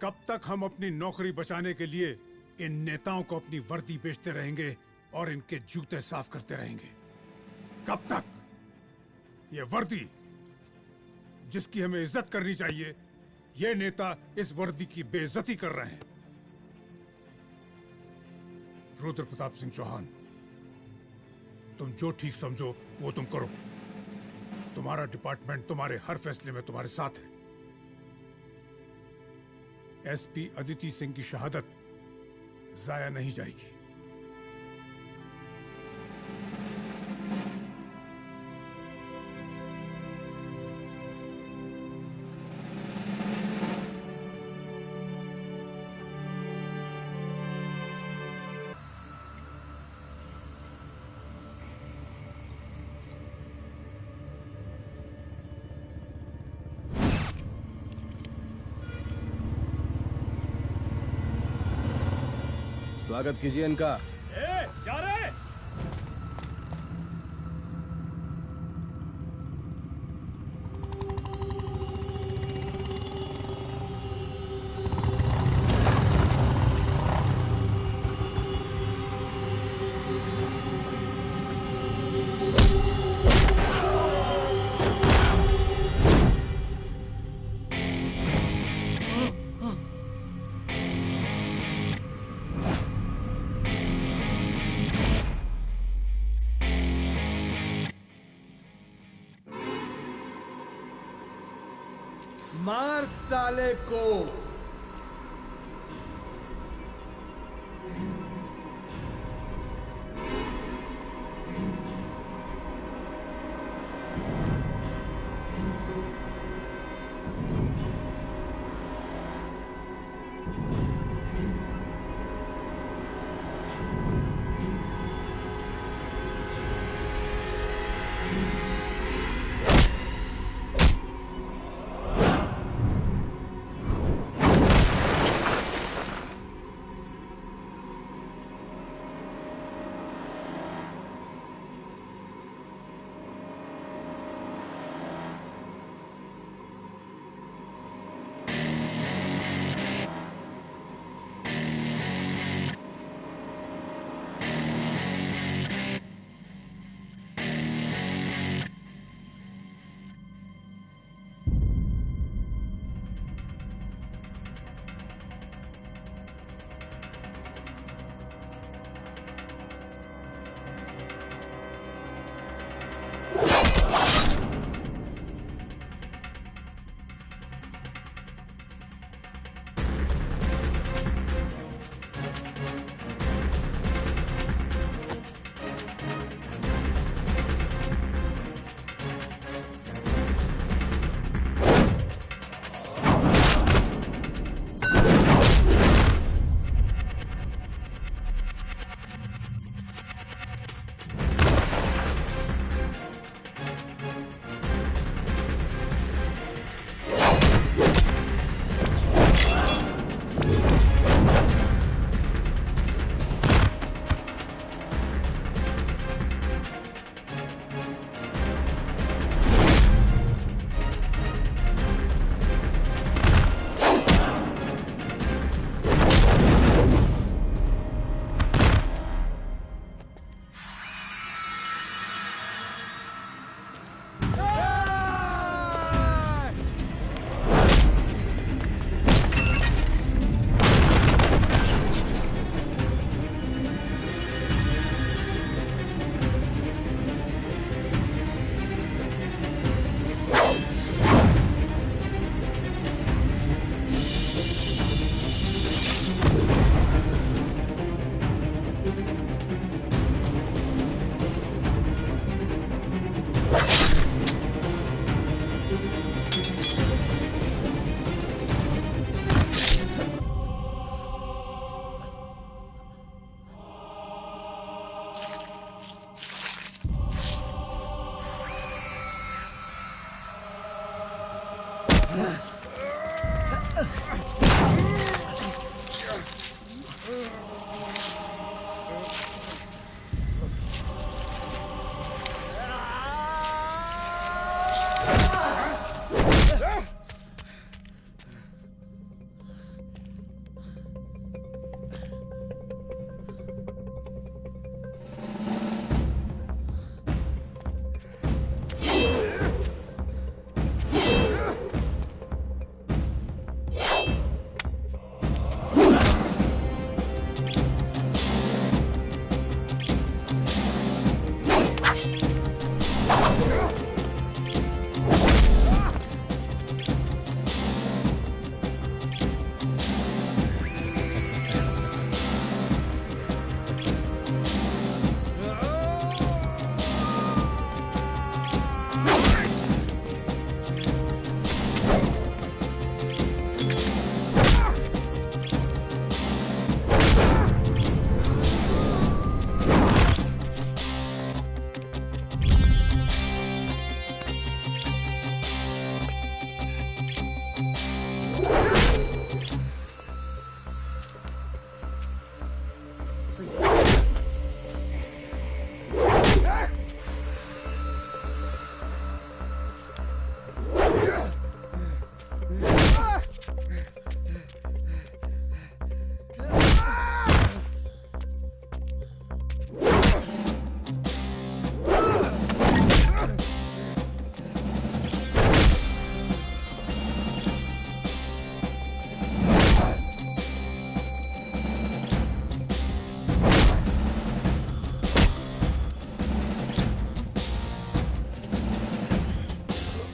कब तक हम अपनी नौकरी बचाने के लिए इन नेताओं को अपनी वर्दी बेचते रहेंगे और इनके जूते साफ करते रहेंगे? कब तक? ये वर्दी जिसकी हमें इज्जत करनी चाहिए, ये नेता इस वर्दी की बेइज्जती कर रहे हैं। रुद्र प्रताप सिंह चौहान, तुम जो ठीक समझो वो तुम करो। तुम्हारा डिपार्टमेंट तुम्हारे हर फैसले में तुम्हारे साथ है। एसपी अदिति सिंह की शहादत जाया नहीं जाएगी। स्वागत कीजिए इनका। जा रहे? मार साले को।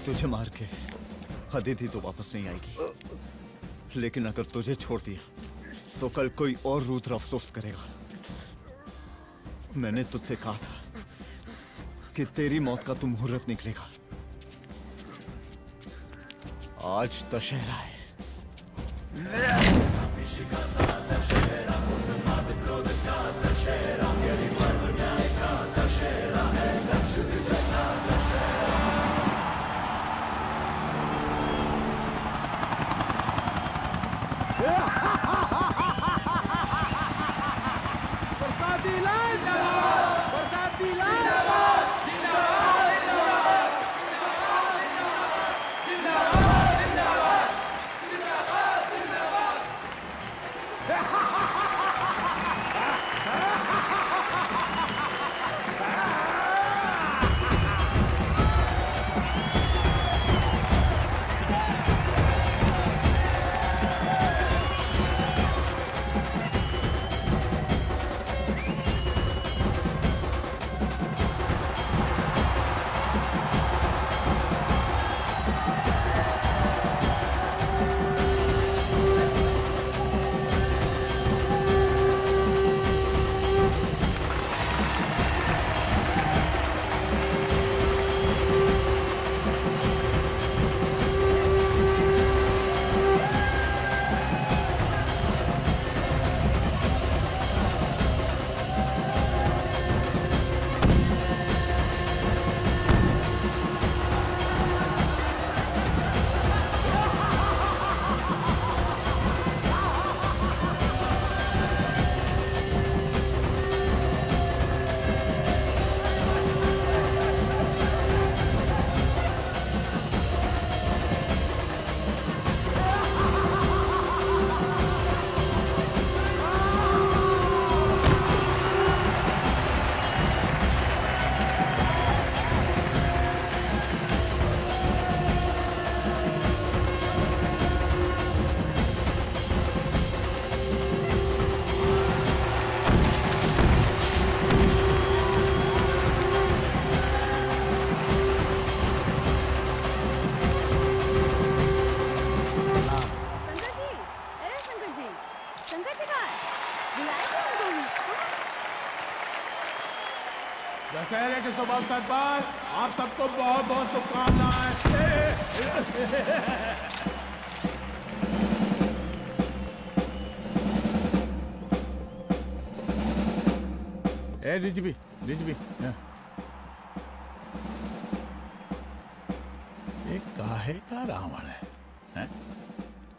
तुझे मार के अदिति तो वापस नहीं आएगी, लेकिन अगर तुझे छोड़ दिया तो कल कोई और रुद्र अफसोस करेगा। मैंने तुझसे कहा था कि तेरी मौत का तो मुहूर्त निकलेगा। आज दशहरा है। बरसाती लाल बरसाती लाल दशहरे के शुभ अवसर पर आप सबको बहुत बहुत शुभकामनाएं। ए रिजवी ये काहे का रावण है? हैं?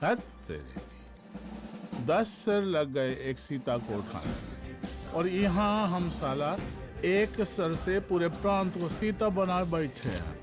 हद तेरे की। 10 सिर लग गए एक सीता को उठाने में। और यहाँ हम साला एक सर से पूरे प्रांत को सीता बना बैठे हैं।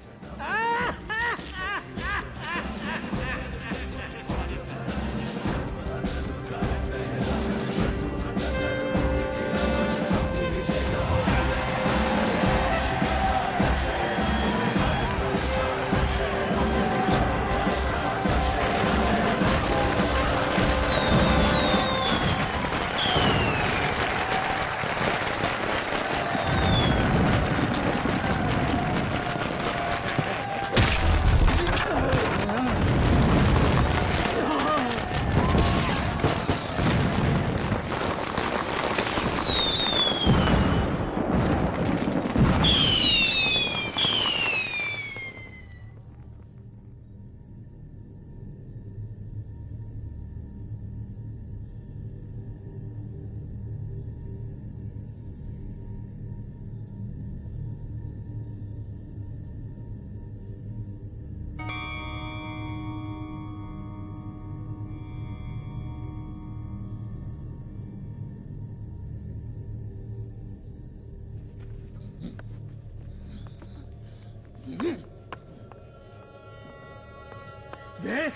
देख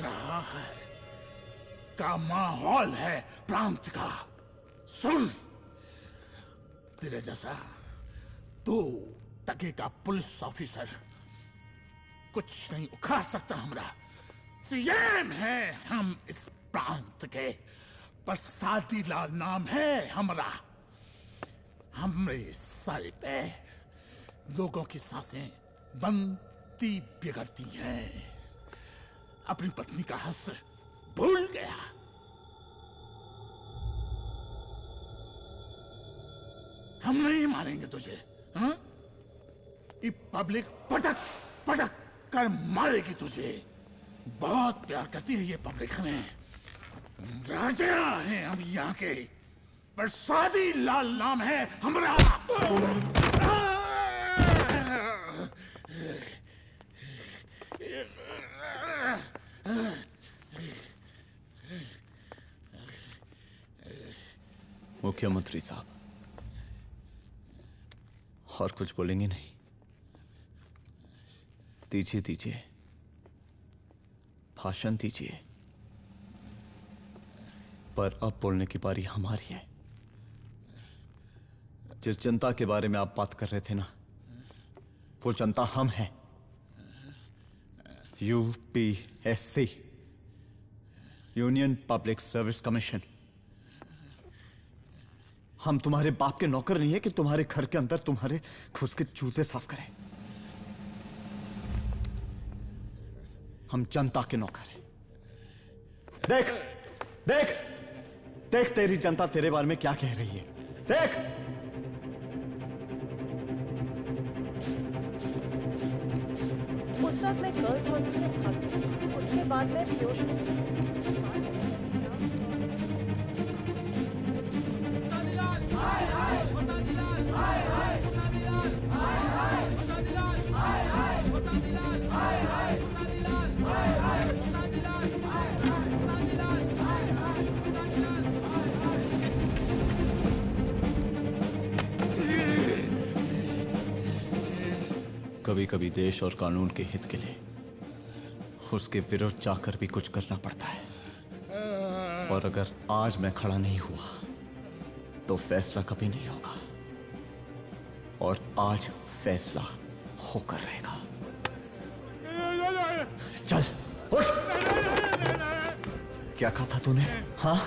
रहा है का माहौल है प्रांत का। सुन, तेरे जैसा 2 टके का पुलिस ऑफिसर कुछ नहीं उखाड़ सकता। हमरा सीएम है हम इस प्रांत के, प्रसादी लाल नाम है हमरा। हमरे सर पे लोगों की सांसें बनती बिगड़ती हैं। अपनी पत्नी का हंस भूल गया। हम नहीं मारेंगे तुझे। हाँ? ये पब्लिक पटक पटक कर मारेगी तुझे। बहुत प्यार करती है ये पब्लिक हमें। राजा हैं हम यहाँ के, प्रसादी लाल नाम है हमारा। मुख्यमंत्री साहब, और कुछ बोलेंगे नहीं? दीजिए दीजिए, भाषण दीजिए। पर अब बोलने की बारी हमारी है। जिस जनता के बारे में आप बात कर रहे थे ना, वो जनता हम हैं। UPSC, union public service commission. हम तुम्हारे बाप के नौकर नहीं है कि तुम्हारे घर के अंदर तुम्हारे खुद के जूते साफ करें। हम जनता के नौकर हैं। देख देख देख, तेरी जनता तेरे बारे में क्या कह रही है। देख, उस वक्त मैं गर्ल्स हॉस्टल में भागी। उसके बाद मैं बेहोश कभी कभी देश और कानून के हित के लिए उसके विरुद्ध जाकर भी कुछ करना पड़ता है। और अगर आज मैं खड़ा नहीं हुआ तो फैसला कभी नहीं होगा, और आज फैसला होकर रहेगा। चल उठ। क्या कहा था तूने? हाँ?